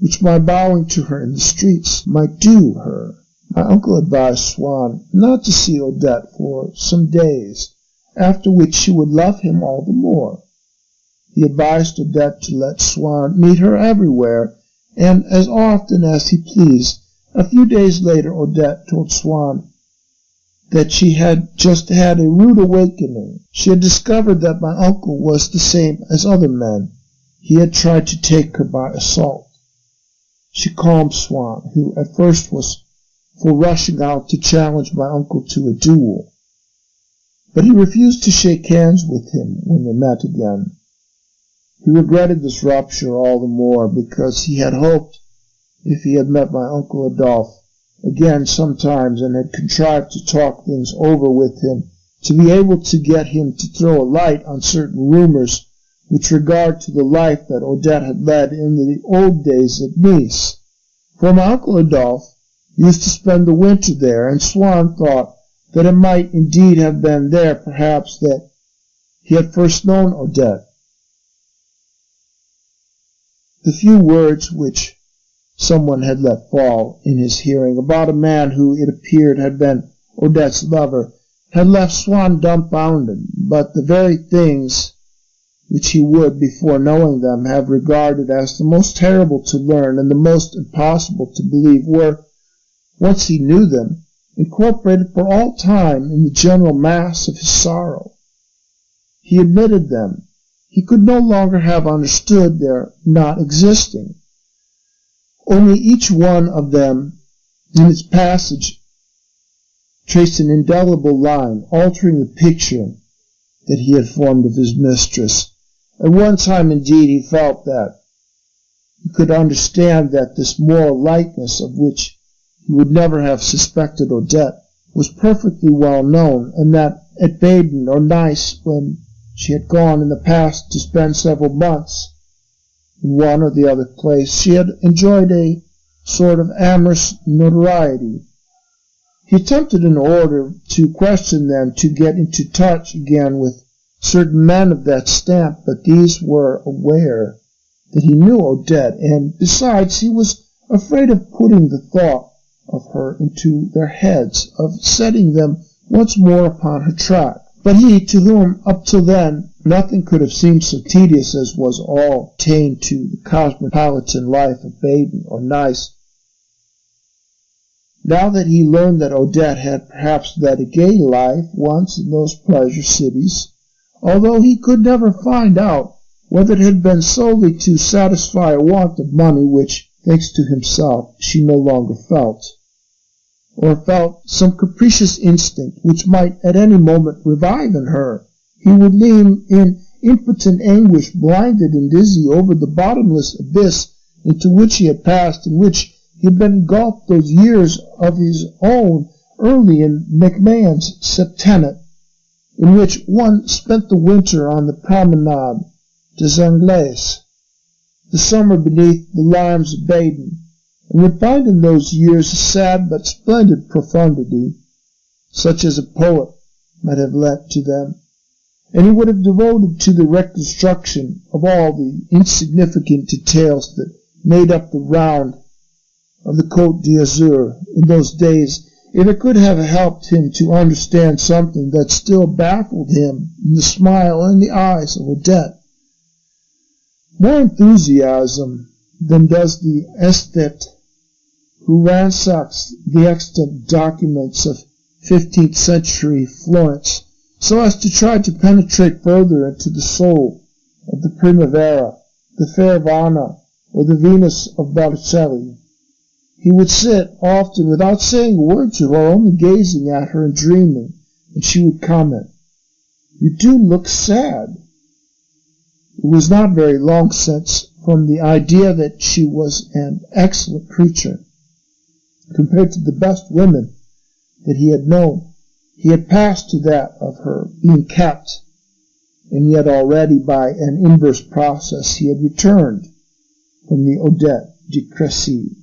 which my bowing to her in the streets might do her. My uncle advised Swann not to see Odette for some days, after which she would love him all the more. He advised Odette to let Swann meet her everywhere, and as often as he pleased. A few days later, Odette told Swann that she had just had a rude awakening. She had discovered that my uncle was the same as other men. He had tried to take her by assault. She calmed Swann, who at first was for rushing out to challenge my uncle to a duel. But he refused to shake hands with him when they met again. He regretted this rupture all the more because he had hoped, if he had met my Uncle Adolphe again sometimes and had contrived to talk things over with him, to be able to get him to throw a light on certain rumors with regard to the life that Odette had led in the old days at Nice. For my Uncle Adolphe used to spend the winter there, and Swann thought that it might indeed have been there, perhaps, that he had first known Odette. The few words which someone had let fall in his hearing about a man who, it appeared, had been Odette's lover, had left Swann dumbfounded, but the very things which he would, before knowing them, have regarded as the most terrible to learn and the most impossible to believe were, once he knew them, incorporated for all time in the general mass of his sorrow. He admitted them. He could no longer have understood their not existing. Only each one of them in its passage traced an indelible line, altering the picture that he had formed of his mistress. At one time, indeed, he felt that he could understand that this moral likeness, of which he would never have suspected Odette, was perfectly well known, and that at Baden or Nice, when she had gone in the past to spend several months in one or the other place, she had enjoyed a sort of amorous notoriety. He attempted in order to question them to get into touch again with certain men of that stamp, but these were aware that he knew Odette, and besides he was afraid of putting the thought of her into their heads, of setting them once more upon her track. But he, to whom up till then nothing could have seemed so tedious as was all attained to the cosmopolitan life of Baden or Nice, now that he learned that Odette had perhaps led a gay life once in those pleasure cities, although he could never find out whether it had been solely to satisfy a want of money which, thanks to himself, she no longer felt, or felt some capricious instinct which might at any moment revive in her, he would lean in impotent anguish, blinded and dizzy, over the bottomless abyss into which he had passed, in which he had been engulfed those years of his own early in MacMahon's septenniet, in which one spent the winter on the Promenade des Anglais, the summer beneath the limes of Baden, and would find in those years a sad but splendid profundity, such as a poet might have lent to them, and he would have devoted to the reconstruction of all the insignificant details that made up the round of the Côte d'Azur in those days, if it could have helped him to understand something that still baffled him in the smile and the eyes of Odette. More enthusiasm than does the aesthete who ransacks the extant documents of 15th century Florence so as to try to penetrate further into the soul of the Primavera, the fair Vanna, or the Venus of Botticelli. He would sit often without saying a word to her, only gazing at her and dreaming, and she would comment, "You do look sad." It was not very long since, from the idea that she was an excellent creature, compared to the best women that he had known, he had passed to that of her being kept, and yet already by an inverse process he had returned from the Odette de Crécy,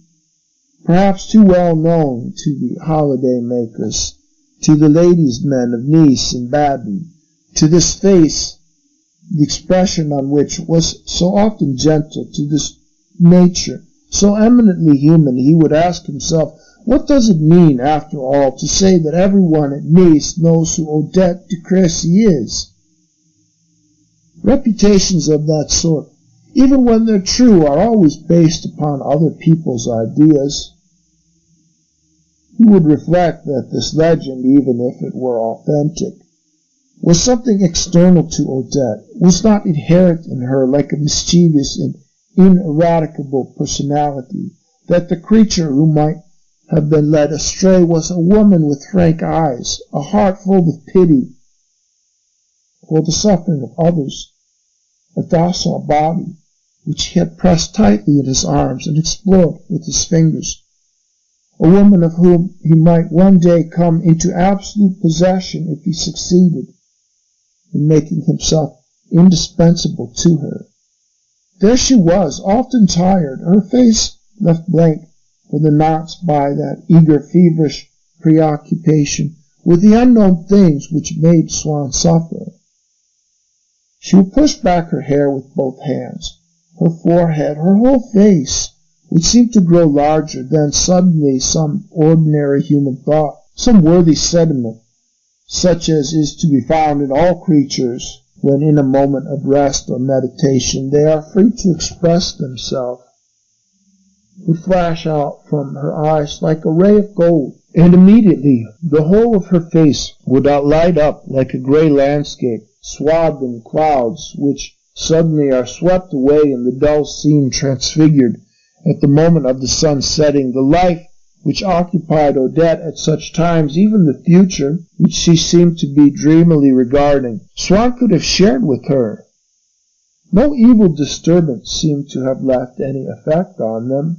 perhaps too well known to the holiday-makers, to the ladies' men of Nice and Baden, to this face the expression on which was so often gentle to this nature, so eminently human. He would ask himself, what does it mean, after all, to say that everyone at Nice knows who Odette de Crécy is? Reputations of that sort, even when they're true, are always based upon other people's ideas. He would reflect that this legend, even if it were authentic, was something external to Odette, was not inherent in her like a mischievous and ineradicable personality, that the creature who might have been led astray was a woman with frank eyes, a heart full of pity for the suffering of others, a docile body which he had pressed tightly in his arms and explored with his fingers, a woman of whom he might one day come into absolute possession if he succeeded in making himself indispensable to her. There she was, often tired, her face left blank for the nonce by that eager, feverish preoccupation with the unknown things which made Swann suffer. She would push back her hair with both hands, her forehead, her whole face would seem to grow larger. Then suddenly some ordinary human thought, some worthy sentiment, such as is to be found in all creatures when in a moment of rest or meditation they are free to express themselves, would flash out from her eyes like a ray of gold, and immediately the whole of her face would light up like a gray landscape swathed in clouds, which suddenly are swept away and the dull scene transfigured at the moment of the sun setting. The life which occupied Odette at such times, even the future, which she seemed to be dreamily regarding, Swann could have shared with her. No evil disturbance seemed to have left any effect on them.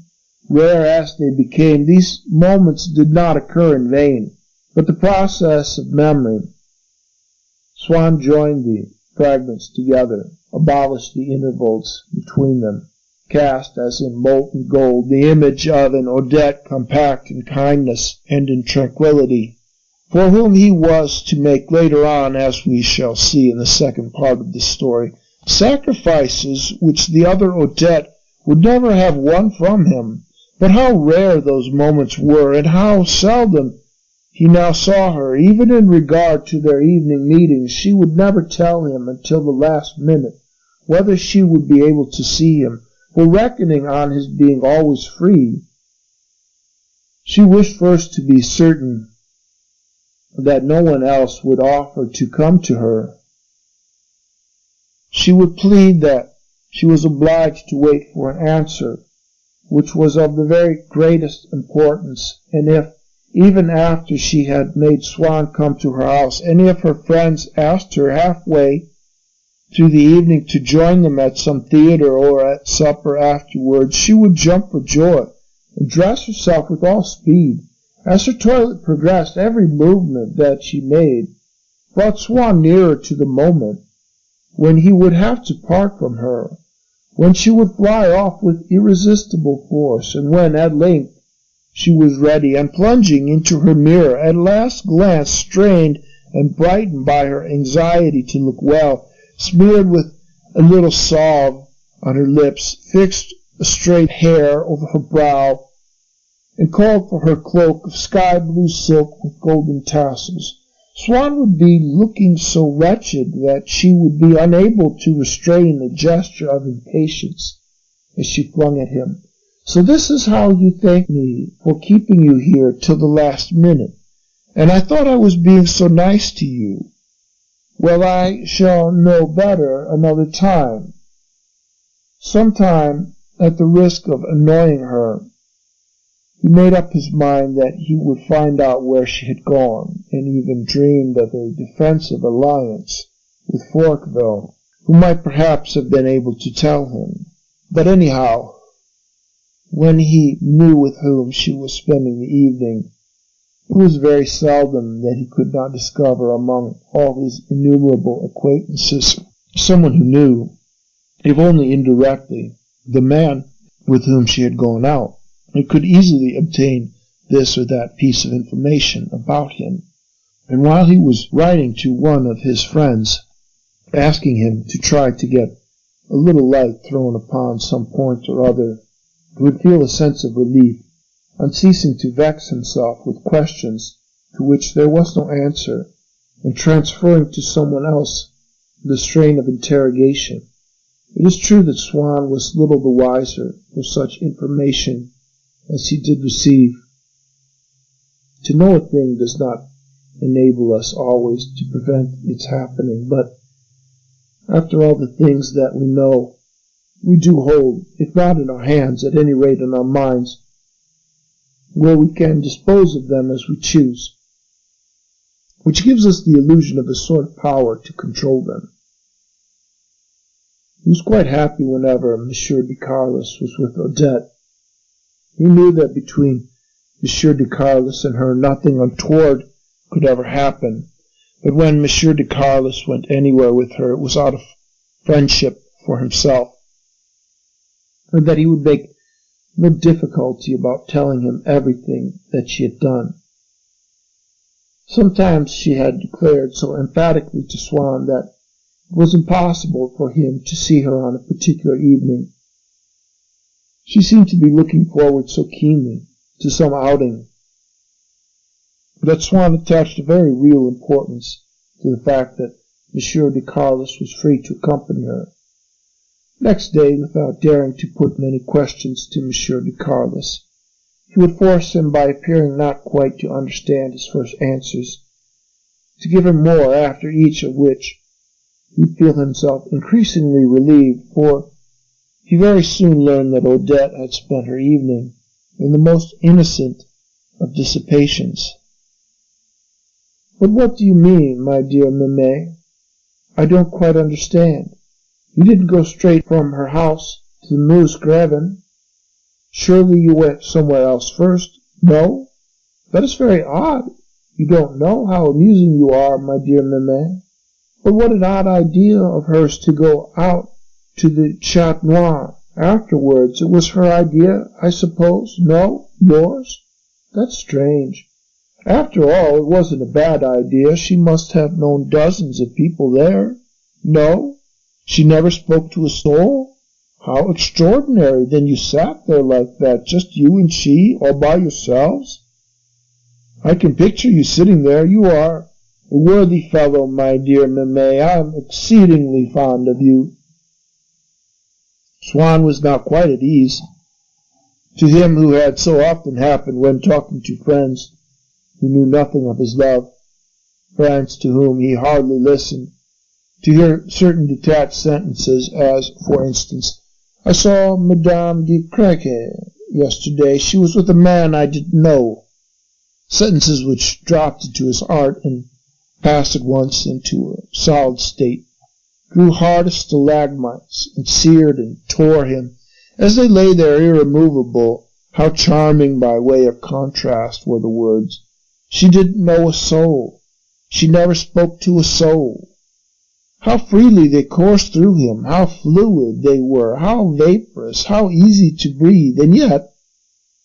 Rare as they became, these moments did not occur in vain, but the process of memory. Swann joined the fragments together, abolished the intervals between them, cast as in molten gold the image of an Odette compact in kindness and in tranquillity, for whom he was to make later on, as we shall see in the second part of the story, sacrifices which the other Odette would never have won from him. But how rare those moments were, and how seldom he now saw her. Even in regard to their evening meetings, she would never tell him until the last minute whether she would be able to see him, for reckoning on his being always free, she wished first to be certain that no one else would offer to come to her. She would plead that she was obliged to wait for an answer, which was of the very greatest importance, and if, even after she had made Swann come to her house, any of her friends asked her halfway through the evening to join them at some theater or at supper afterwards, she would jump for joy and dress herself with all speed. As her toilet progressed, every movement that she made brought Swann nearer to the moment when he would have to part from her, when she would fly off with irresistible force, and when, at length, she was ready and plunging into her mirror, at last glance strained and brightened by her anxiety to look well, smeared with a little salve on her lips, fixed a straight hair over her brow, and called for her cloak of sky-blue silk with golden tassels. Swann would be looking so wretched that she would be unable to restrain a gesture of impatience as she flung at him. "So this is how you thank me for keeping you here till the last minute, and I thought I was being so nice to you. Well, I shall know better another time." Sometime, at the risk of annoying her, he made up his mind that he would find out where she had gone, and even dreamed of a defensive alliance with Forqueville, who might perhaps have been able to tell him. But anyhow, when he knew with whom she was spending the evening, it was very seldom that he could not discover among all his innumerable acquaintances someone who knew, if only indirectly, the man with whom she had gone out, and could easily obtain this or that piece of information about him. And while he was writing to one of his friends asking him to try to get a little light thrown upon some point or other, he would feel a sense of relief, unceasing to vex himself with questions to which there was no answer, and transferring to someone else the strain of interrogation. It is true that Swann was little the wiser for such information as he did receive. To know a thing does not enable us always to prevent its happening, but after all the things that we know, we do hold, if not in our hands, at any rate in our minds, where we can dispose of them as we choose, which gives us the illusion of a sort of power to control them. He was quite happy whenever Monsieur de Carlos was with Odette. He knew that between Monsieur de Carlos and her nothing untoward could ever happen, but when Monsieur de Carlos went anywhere with her it was out of friendship for himself, and that he would make no difficulty about telling him everything that she had done. Sometimes she had declared so emphatically to Swann that it was impossible for him to see her on a particular evening. She seemed to be looking forward so keenly to some outing that Swann attached a very real importance to the fact that Monsieur de Carlos was free to accompany her. Next day, without daring to put many questions to Monsieur de Carlos, he would force him, by appearing not quite to understand his first answers, to give him more, after each of which he would feel himself increasingly relieved, for he very soon learned that Odette had spent her evening in the most innocent of dissipations. "But what do you mean, my dear Meme? I don't quite understand. You didn't go straight from her house to the Meuse Graven. Surely you went somewhere else first? No? That is very odd. You don't know how amusing you are, my dear Meme. But what an odd idea of hers to go out to the Chat Noir afterwards. It was her idea, I suppose? No? Yours? That's strange. After all, it wasn't a bad idea. She must have known dozens of people there. No? She never spoke to a soul? How extraordinary. Then you sat there like that, just you and she, all by yourselves? I can picture you sitting there. You are a worthy fellow, my dear Meme. I am exceedingly fond of you." Swann was now quite at ease. To him, who had so often happened when talking to friends who knew nothing of his love, friends to whom he hardly listened, to hear certain detached sentences, as, for instance, "I saw Madame de Crequy yesterday. She was with a man I didn't know," sentences which dropped into his heart and passed at once into a solid state, grew hard as stalagmites, and seared and tore him as they lay there irremovable. How charming, by way of contrast, were the words. She didn't know a soul. She never spoke to a soul. How freely they coursed through him, how fluid they were, how vaporous, how easy to breathe, and yet,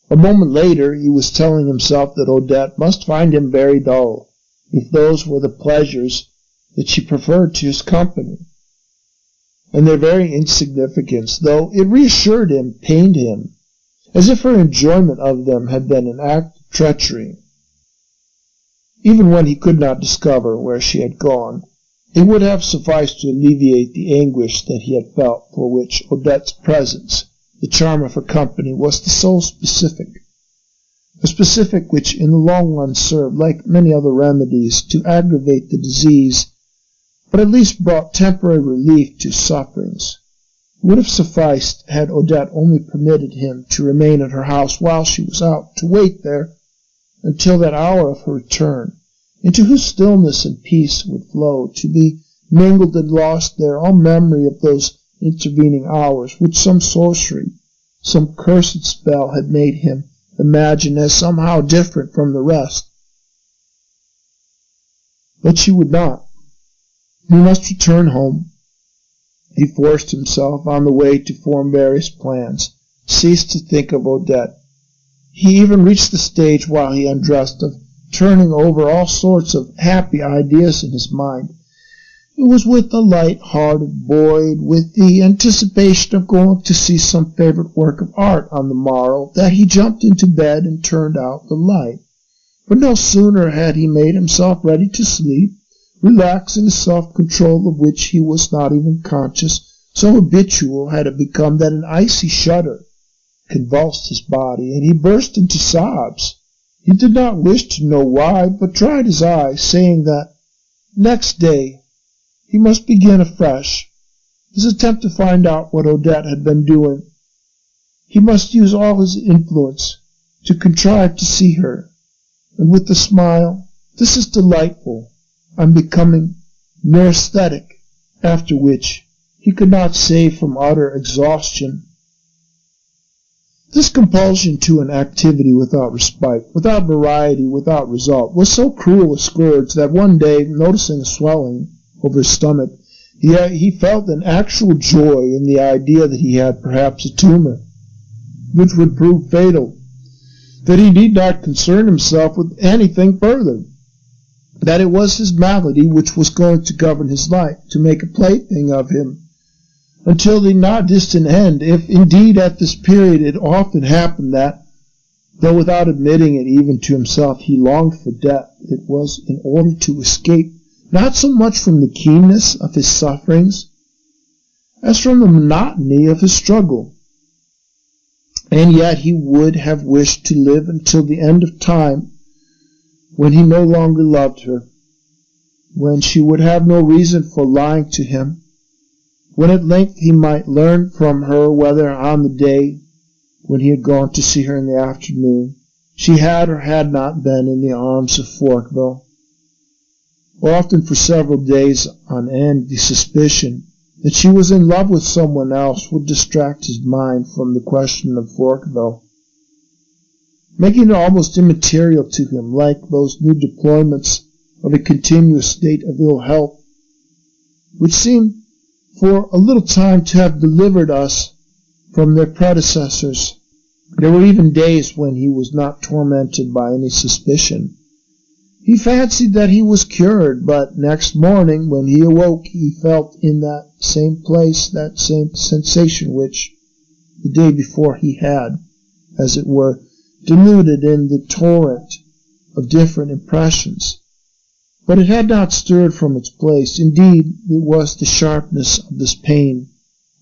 a moment later, he was telling himself that Odette must find him very dull, if those were the pleasures that she preferred to his company. And their very insignificance, though it reassured him, pained him, as if her enjoyment of them had been an act of treachery. Even when he could not discover where she had gone, it would have sufficed to alleviate the anguish that he had felt, for which Odette's presence, the charm of her company, was the sole specific, a specific which in the long run served, like many other remedies, to aggravate the disease, but at least brought temporary relief to sufferings. It would have sufficed had Odette only permitted him to remain at her house while she was out, to wait there until that hour of her return, into whose stillness and peace would flow, to be mingled and lost there all memory of those intervening hours, which some sorcery, some cursed spell had made him imagine as somehow different from the rest. But she would not. He must return home. He forced himself on the way to form various plans, ceased to think of Odette. He even reached the stage while he undressed of turning over all sorts of happy ideas in his mind. It was with a light-hearted boy, with the anticipation of going to see some favorite work of art on the morrow, that he jumped into bed and turned out the light. But no sooner had he made himself ready to sleep, relaxing a self-control of which he was not even conscious, so habitual had it become that an icy shudder convulsed his body, and he burst into sobs. He did not wish to know why, but dried his eyes, saying that next day he must begin afresh his attempt to find out what Odette had been doing. He must use all his influence to contrive to see her, and with a smile, "This is delightful. I'm becoming neurasthenic," after which he could not save from utter exhaustion. This compulsion to an activity without respite, without variety, without result, was so cruel a scourge that one day, noticing a swelling over his stomach, he felt an actual joy in the idea that he had perhaps a tumor, which would prove fatal, that he need not concern himself with anything further, that it was his malady which was going to govern his life, to make a plaything of him, until the not distant end, if indeed at this period it often happened that, though without admitting it even to himself, he longed for death, it was in order to escape not so much from the keenness of his sufferings as from the monotony of his struggle. And yet he would have wished to live until the end of time, when he no longer loved her, when she would have no reason for lying to him, when at length he might learn from her whether on the day when he had gone to see her in the afternoon she had or had not been in the arms of Forqueville. Often for several days on end the suspicion that she was in love with someone else would distract his mind from the question of Forqueville, making it almost immaterial to him, like those new deployments of a continuous state of ill health, which seemed for a little time to have delivered us from their predecessors. There were even days when he was not tormented by any suspicion. He fancied that he was cured, but next morning, when he awoke, he felt in that same place that same sensation which, the day before, he had, as it were, diluted in the torrent of different impressions. But it had not stirred from its place. Indeed, it was the sharpness of this pain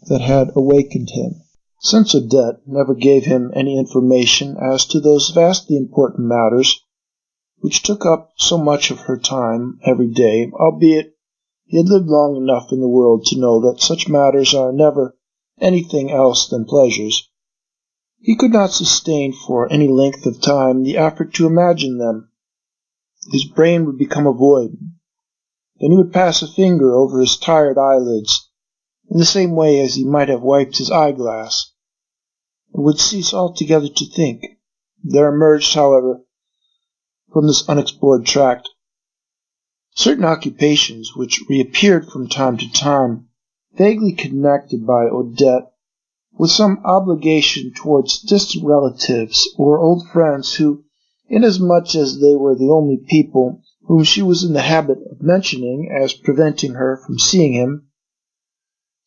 that had awakened him. Since Odette never gave him any information as to those vastly important matters which took up so much of her time every day, albeit he had lived long enough in the world to know that such matters are never anything else than pleasures, he could not sustain for any length of time the effort to imagine them. His brain would become a void. Then he would pass a finger over his tired eyelids, in the same way as he might have wiped his eyeglass, and would cease altogether to think. There emerged, however, from this unexplored tract certain occupations which reappeared from time to time, vaguely connected by Odette with some obligation towards distant relatives or old friends who, inasmuch as they were the only people whom she was in the habit of mentioning as preventing her from seeing him,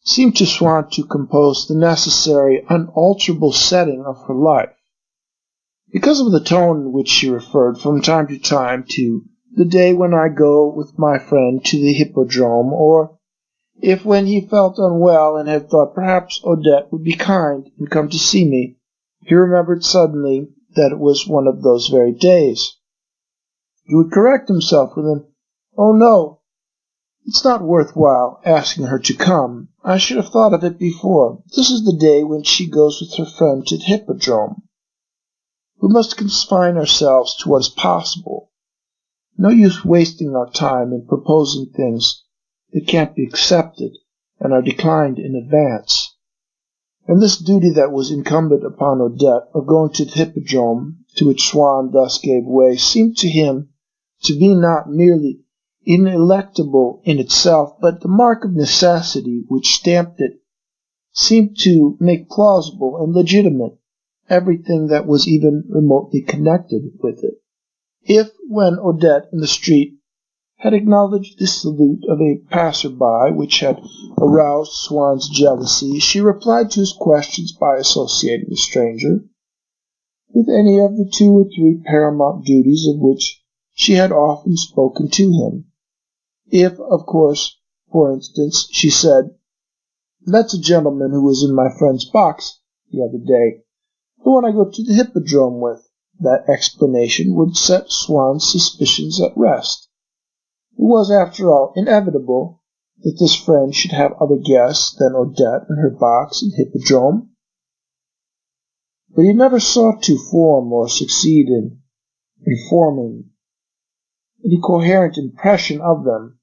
seemed to Swann to compose the necessary, unalterable setting of her life. Because of the tone in which she referred from time to time to the day when I go with my friend to the hippodrome, or if when he felt unwell and had thought perhaps Odette would be kind and come to see me, he remembered suddenly that it was one of those very days. He would correct himself with an, "Oh no, it's not worth while asking her to come. I should have thought of it before. This is the day when she goes with her friend to the hippodrome. We must confine ourselves to what is possible. No use wasting our time in proposing things that can't be accepted and are declined in advance." And this duty that was incumbent upon Odette of going to the hippodrome, to which Swann thus gave way, seemed to him to be not merely ineluctable in itself, but the mark of necessity which stamped it seemed to make plausible and legitimate everything that was even remotely connected with it. If, when Odette in the street had acknowledged the salute of a passer-by, which had aroused Swann's jealousy, she replied to his questions by associating the stranger with any of the 2 or 3 paramount duties of which she had often spoken to him. If, of course, for instance, she said, "That's a gentleman who was in my friend's box the other day, the one I go to the hippodrome with," that explanation would set Swann's suspicions at rest. It was, after all, inevitable that this friend should have other guests than Odette in her box and hippodrome. But he never sought to form or succeed in forming any coherent impression of them.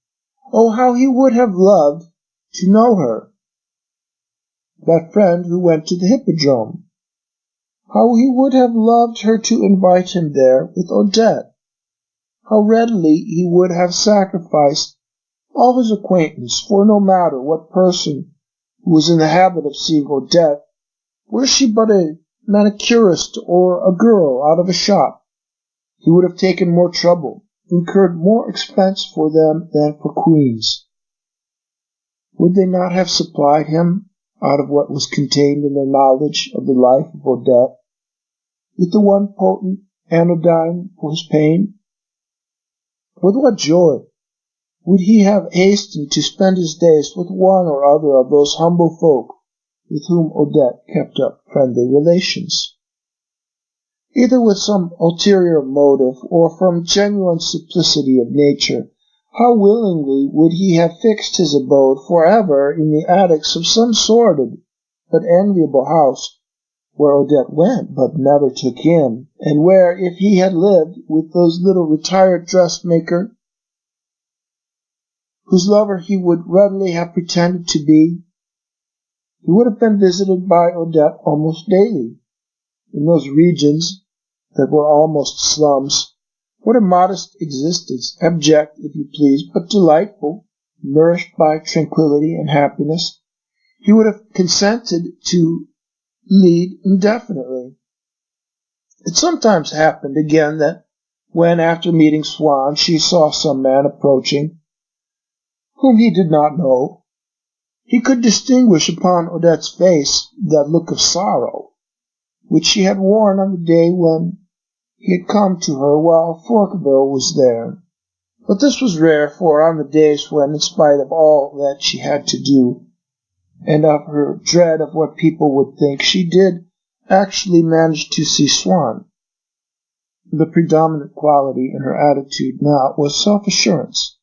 Oh, how he would have loved to know her, that friend who went to the hippodrome. How he would have loved her to invite him there with Odette. How readily he would have sacrificed all his acquaintance for no matter what person who was in the habit of seeing Odette, were she but a manicurist or a girl out of a shop. He would have taken more trouble, incurred more expense for them than for queens. Would they not have supplied him, out of what was contained in their knowledge of the life of Odette, with the one potent anodyne for his pain? With what joy would he have hastened to spend his days with one or other of those humble folk with whom Odette kept up friendly relations? Either with some ulterior motive or from genuine simplicity of nature, how willingly would he have fixed his abode forever in the attics of some sordid but enviable house, where Odette went but never took him, and where, if he had lived with those little retired dressmaker, whose lover he would readily have pretended to be, he would have been visited by Odette almost daily. In those regions that were almost slums, what a modest existence, abject, if you please, but delightful, nourished by tranquillity and happiness, he would have consented to lead indefinitely. It sometimes happened again that when, after meeting Swann, she saw some man approaching, whom he did not know, he could distinguish upon Odette's face that look of sorrow which she had worn on the day when he had come to her while Forqueville was there. But this was rare, for on the days when, in spite of all that she had to do, and of her dread of what people would think, she did actually manage to see Swann, the predominant quality in her attitude now was self-assurance.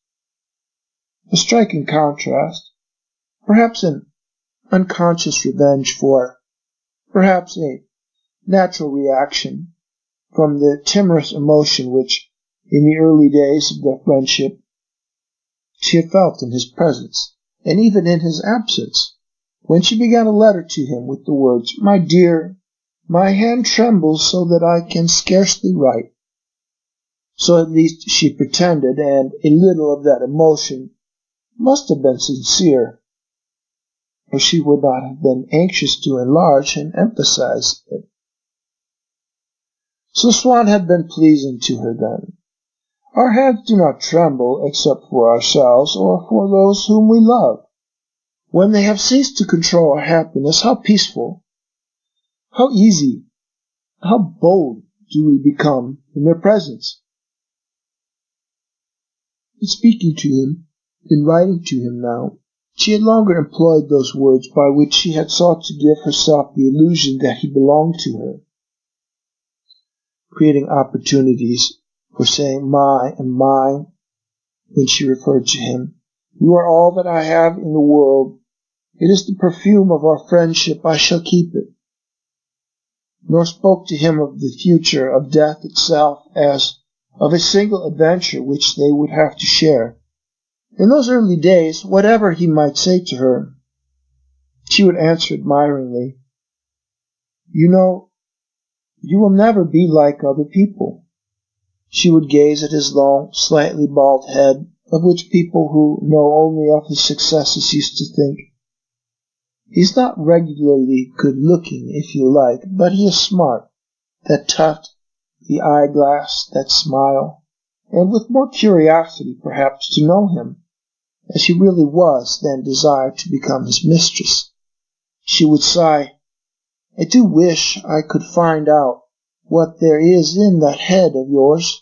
A striking contrast, perhaps an unconscious revenge for, perhaps a natural reaction from the timorous emotion which, in the early days of their friendship, she had felt in his presence, and even in his absence, when she began a letter to him with the words, "My dear, my hand trembles so that I can scarcely write." So at least she pretended, and a little of that emotion must have been sincere, or she would not have been anxious to enlarge and emphasize it. So Swann had been pleasing to her then. Our hands do not tremble except for ourselves or for those whom we love. When they have ceased to control our happiness, how peaceful, how easy, how bold do we become in their presence. In speaking to him, in writing to him now, she had longer employed those words by which she had sought to give herself the illusion that he belonged to her, creating opportunities for saying "my" and "mine" when she referred to him. "You are all that I have in the world. It is the perfume of our friendship. I shall keep it." Nor spoke to him of the future, of death itself, as of a single adventure which they would have to share. In those early days, whatever he might say to her, she would answer admiringly, "You know, you will never be like other people." She would gaze at his long, slightly bald head, of which people who know only of his successes used to think, "He's not regularly good-looking, if you like, but he is smart." That tuft, the eyeglass, that smile, and with more curiosity, perhaps, to know him as he really was than desire to become his mistress, she would sigh, "I do wish I could find out what there is in that head of yours."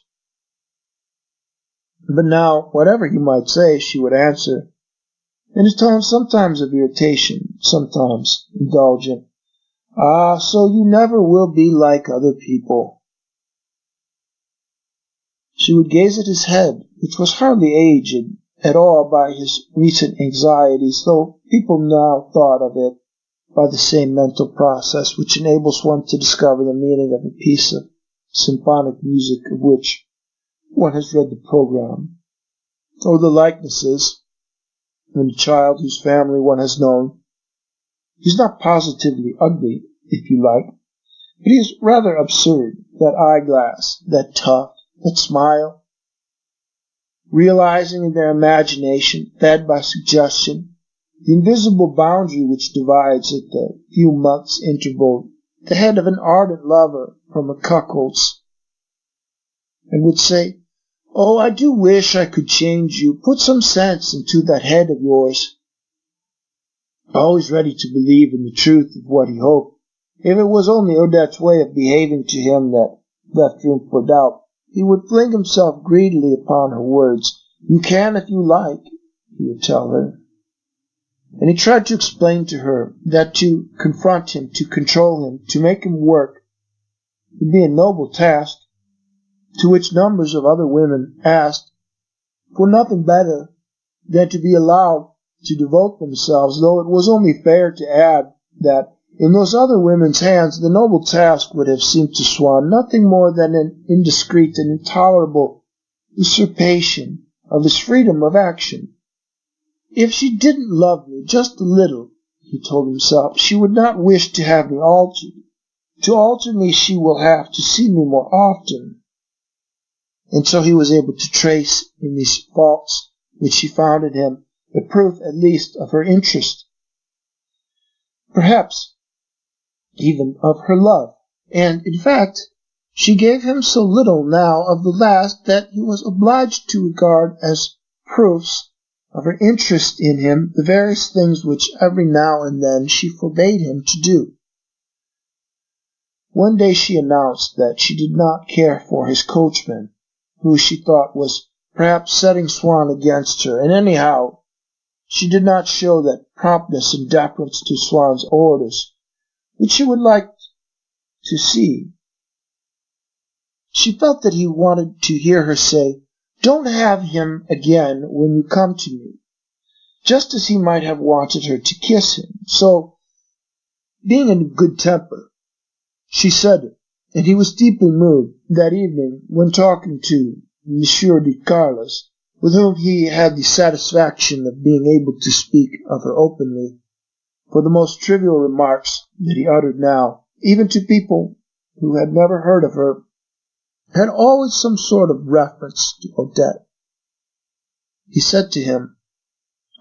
But now, whatever he might say, she would answer, in a tone sometimes of irritation, sometimes indulgent, "Ah, so you never will be like other people." She would gaze at his head, which was hardly aged at all by his recent anxieties, though people now thought of it by the same mental process which enables one to discover the meaning of a piece of symphonic music of which one has read the program, or the likenesses in a child whose family one has known. He's not positively ugly, if you like, but he is rather absurd, that eyeglass, that tuft, that smile. Realizing in their imagination, fed by suggestion, the invisible boundary which divides at the few months' interval the head of an ardent lover from a cuckold's, and would say, "Oh, I do wish I could change you, put some sense into that head of yours." Always ready to believe in the truth of what he hoped, if it was only Odette's way of behaving to him that left room for doubt, he would fling himself greedily upon her words. "You can if you like," he would tell her. And he tried to explain to her that to confront him, to control him, to make him work, would be a noble task, to which numbers of other women asked for nothing better than to be allowed to devote themselves, though it was only fair to add that in those other women's hands the noble task would have seemed to Swann nothing more than an indiscreet and intolerable usurpation of his freedom of action. If she didn't love me just a little, he told himself, she would not wish to have me altered. To alter me she will have to see me more often. And so he was able to trace in these faults which she found in him the proof at least of her interest, perhaps even of her love. And, in fact, she gave him so little now of the last that he was obliged to regard as proofs of her interest in him the various things which every now and then she forbade him to do. One day she announced that she did not care for his coachman, who she thought was perhaps setting Swann against her, and anyhow she did not show that promptness and deference to Swann's orders which she would like to see. She felt that he wanted to hear her say, "Don't have him again when you come to me," just as he might have wanted her to kiss him. So, being in good temper, she said it, and he was deeply moved that evening when talking to Monsieur de Carlos, with whom he had the satisfaction of being able to speak of her openly, for the most trivial remarks that he uttered now, even to people who had never heard of her, had always some sort of reference to Odette. He said to him,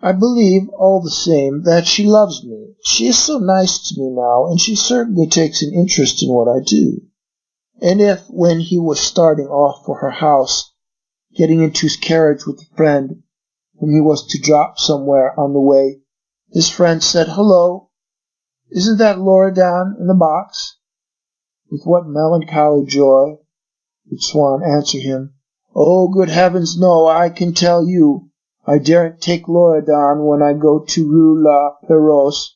"I believe, all the same, that she loves me. She is so nice to me now, and she certainly takes an interest in what I do." And if, when he was starting off for her house, getting into his carriage with a friend whom he was to drop somewhere on the way, his friend said, "Hello, isn't that Loredan in the box?" with what melancholy joy would Swann answer him, "Oh, good heavens, no, I can tell you. I daren't take Loredan when I go to Rue La Pérouse.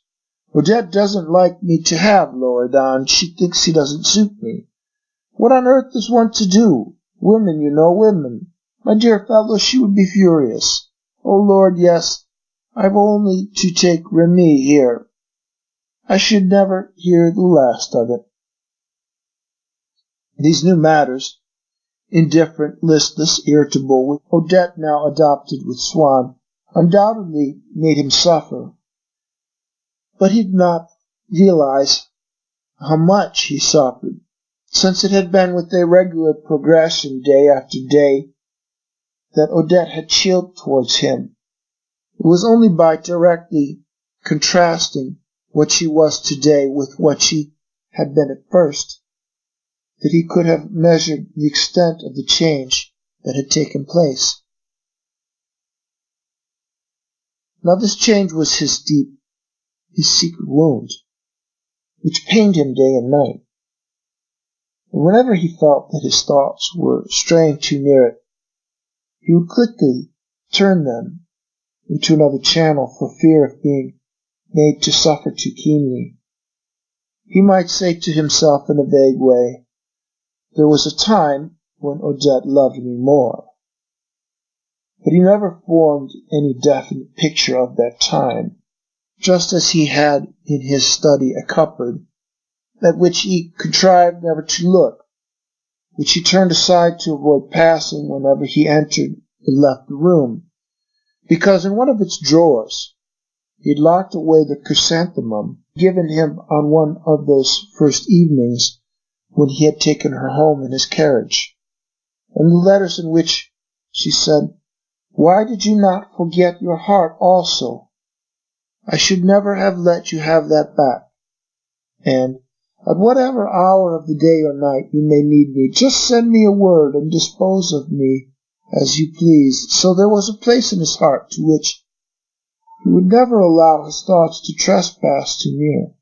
Odette doesn't like me to have Loredan. She thinks he doesn't suit me. What on earth is one to do? Women, you know, women. My dear fellow, she would be furious. Oh, Lord, yes, I've only to take Remy here. I should never hear the last of it." These new matters, indifferent, listless, irritable, which Odette now adopted with Swann, undoubtedly made him suffer. But he did not realize how much he suffered, since it had been with a regular progression day after day that Odette had chilled towards him. It was only by directly contrasting what she was today with what she had been at first that he could have measured the extent of the change that had taken place. Now this change was his secret wound, which pained him day and night. And whenever he felt that his thoughts were straying too near it, he would quickly turn them into another channel for fear of being made to suffer too keenly. He might say to himself in a vague way, "There was a time when Odette loved me more." But he never formed any definite picture of that time, just as he had in his study a cupboard at which he contrived never to look, which he turned aside to avoid passing whenever he entered and left the room, because in one of its drawers he had locked away the chrysanthemum given him on one of those first evenings when he had taken her home in his carriage, and the letters in which she said, "Why did you not forget your heart also? I should never have let you have that back. And at whatever hour of the day or night you may need me, just send me a word and dispose of me as you please." So there was a place in his heart to which he would never allow his thoughts to trespass too near,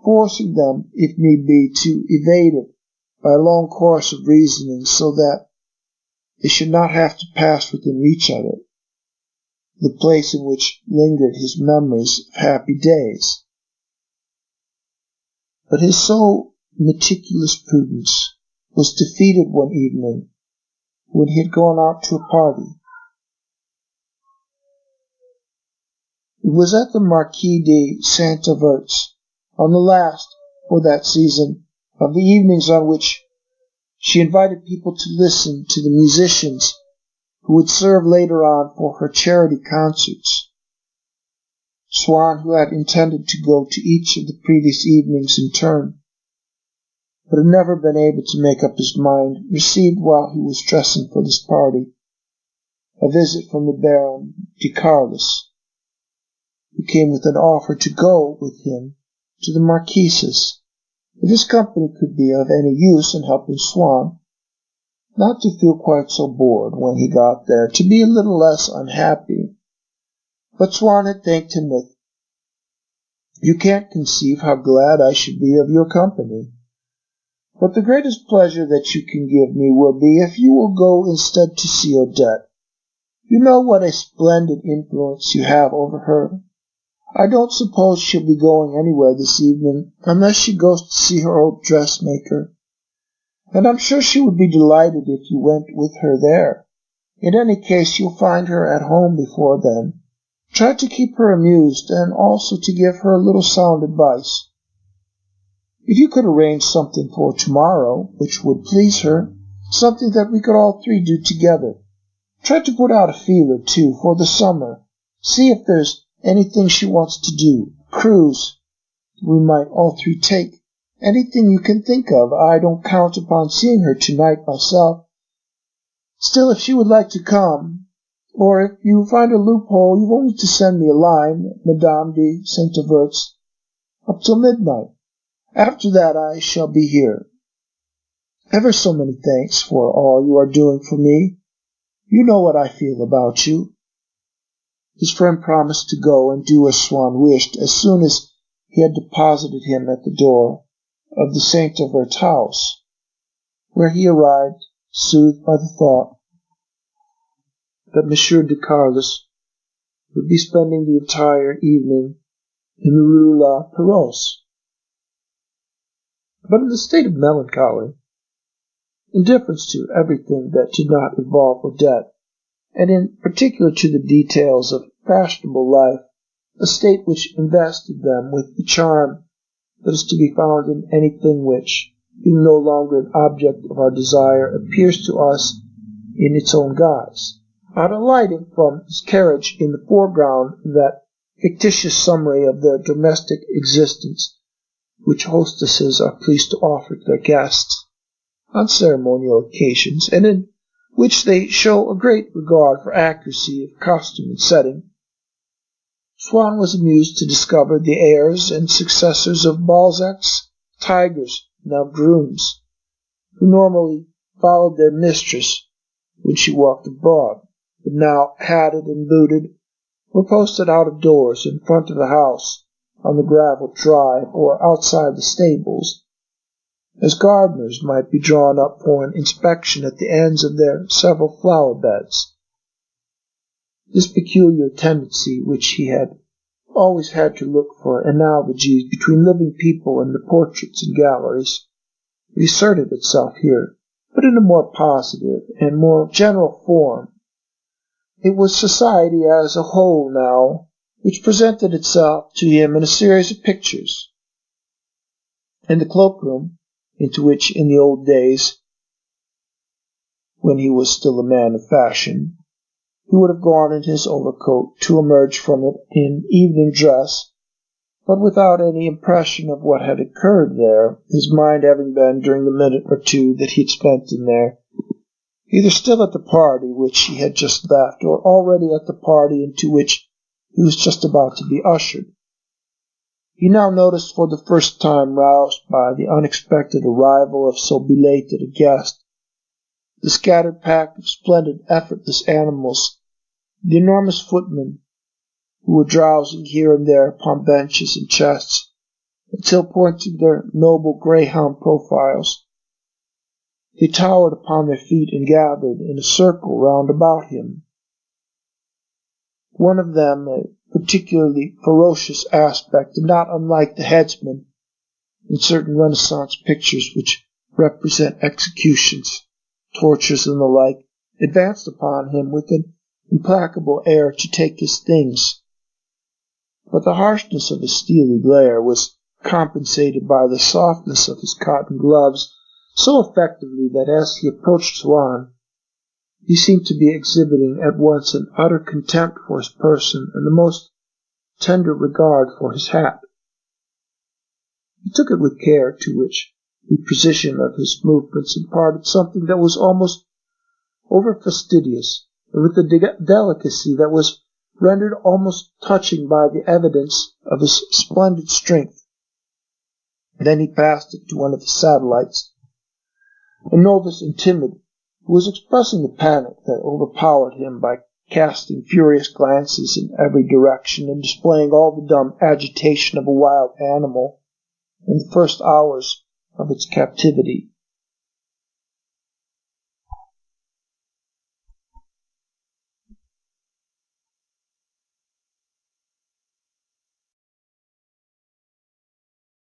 forcing them, if need be, to evade it by a long course of reasoning so that they should not have to pass within reach of it, the place in which lingered his memories of happy days. But his so meticulous prudence was defeated one evening when he had gone out to a party. It was at the Marquis de Saint-Avert's, on the last, for that season, of the evenings on which she invited people to listen to the musicians who would serve later on for her charity concerts. Swann, who had intended to go to each of the previous evenings in turn, but had never been able to make up his mind, received while he was dressing for this party a visit from the Baron de Carlis, who came with an offer to go with him to the Marquise's, if his company could be of any use in helping Swann not to feel quite so bored when he got there, to be a little less unhappy. But Swann had thanked him with, "You can't conceive how glad I should be of your company. But the greatest pleasure that you can give me will be if you will go instead to see Odette. You know what a splendid influence you have over her. I don't suppose she'll be going anywhere this evening unless she goes to see her old dressmaker, and I'm sure she would be delighted if you went with her there. In any case, you'll find her at home before then. Try to keep her amused, and also to give her a little sound advice. If you could arrange something for tomorrow, which would please her, something that we could all three do together. Try to put out a feeler, too, for the summer. See if there's anything she wants to do. Cruise we might all three take. Anything you can think of. I don't count upon seeing her tonight myself. Still, if she would like to come, or if you find a loophole, you've only to send me a line, Madame de Saint-Avert's, up till midnight. After that I shall be here. Ever so many thanks for all you are doing for me. You know what I feel about you." His friend promised to go and do as Swann wished as soon as he had deposited him at the door of the Saint-Avert house, where he arrived, soothed by the thought that Monsieur de Carlis would be spending the entire evening in the Rue La Pérouse. But in a state of melancholy, indifference to everything that did not involve Odette, and in particular to the details of fashionable life, a state which invested them with the charm that is to be found in anything which, being no longer an object of our desire, appears to us in its own guise. On alighting from his carriage in the foreground, that fictitious summary of their domestic existence which hostesses are pleased to offer to their guests on ceremonial occasions, and in which they show a great regard for accuracy of costume and setting, Swann was amused to discover the heirs and successors of Balzac's tigers, now grooms, who normally followed their mistress when she walked abroad, but now, hatted and booted, were posted out of doors in front of the house, on the gravel drive, or outside the stables, as gardeners might be drawn up for an inspection at the ends of their several flower beds. This peculiar tendency, which he had always had to look for analogies between living people and the portraits and galleries, reasserted itself here, but in a more positive and more general form. It was society as a whole now which presented itself to him in a series of pictures. In the cloakroom, into which in the old days, when he was still a man of fashion, he would have gone in his overcoat to emerge from it in evening dress, but without any impression of what had occurred there, his mind having been, during the minute or two that he had spent in there, either still at the party which he had just left, or already at the party into which he was just about to be ushered. He now noticed for the first time, roused by the unexpected arrival of so belated a guest, the scattered pack of splendid, effortless animals, the enormous footmen, who were drowsing here and there upon benches and chests, until, pointing their noble greyhound profiles, they towered upon their feet and gathered in a circle round about him. One of them, a particularly ferocious aspect, and not unlike the headsman in certain Renaissance pictures which represent executions, tortures, and the like, advanced upon him with an implacable air to take his things. But the harshness of his steely glare was compensated by the softness of his cotton gloves so effectively that as he approached Swann, he seemed to be exhibiting at once an utter contempt for his person and the most tender regard for his hat. He took it with care, to which the precision of his movements imparted something that was almost over-fastidious, and with a delicacy that was rendered almost touching by the evidence of his splendid strength. Then he passed it to one of the satellites, a novice and timid, who was expressing the panic that overpowered him by casting furious glances in every direction and displaying all the dumb agitation of a wild animal in the first hours of its captivity.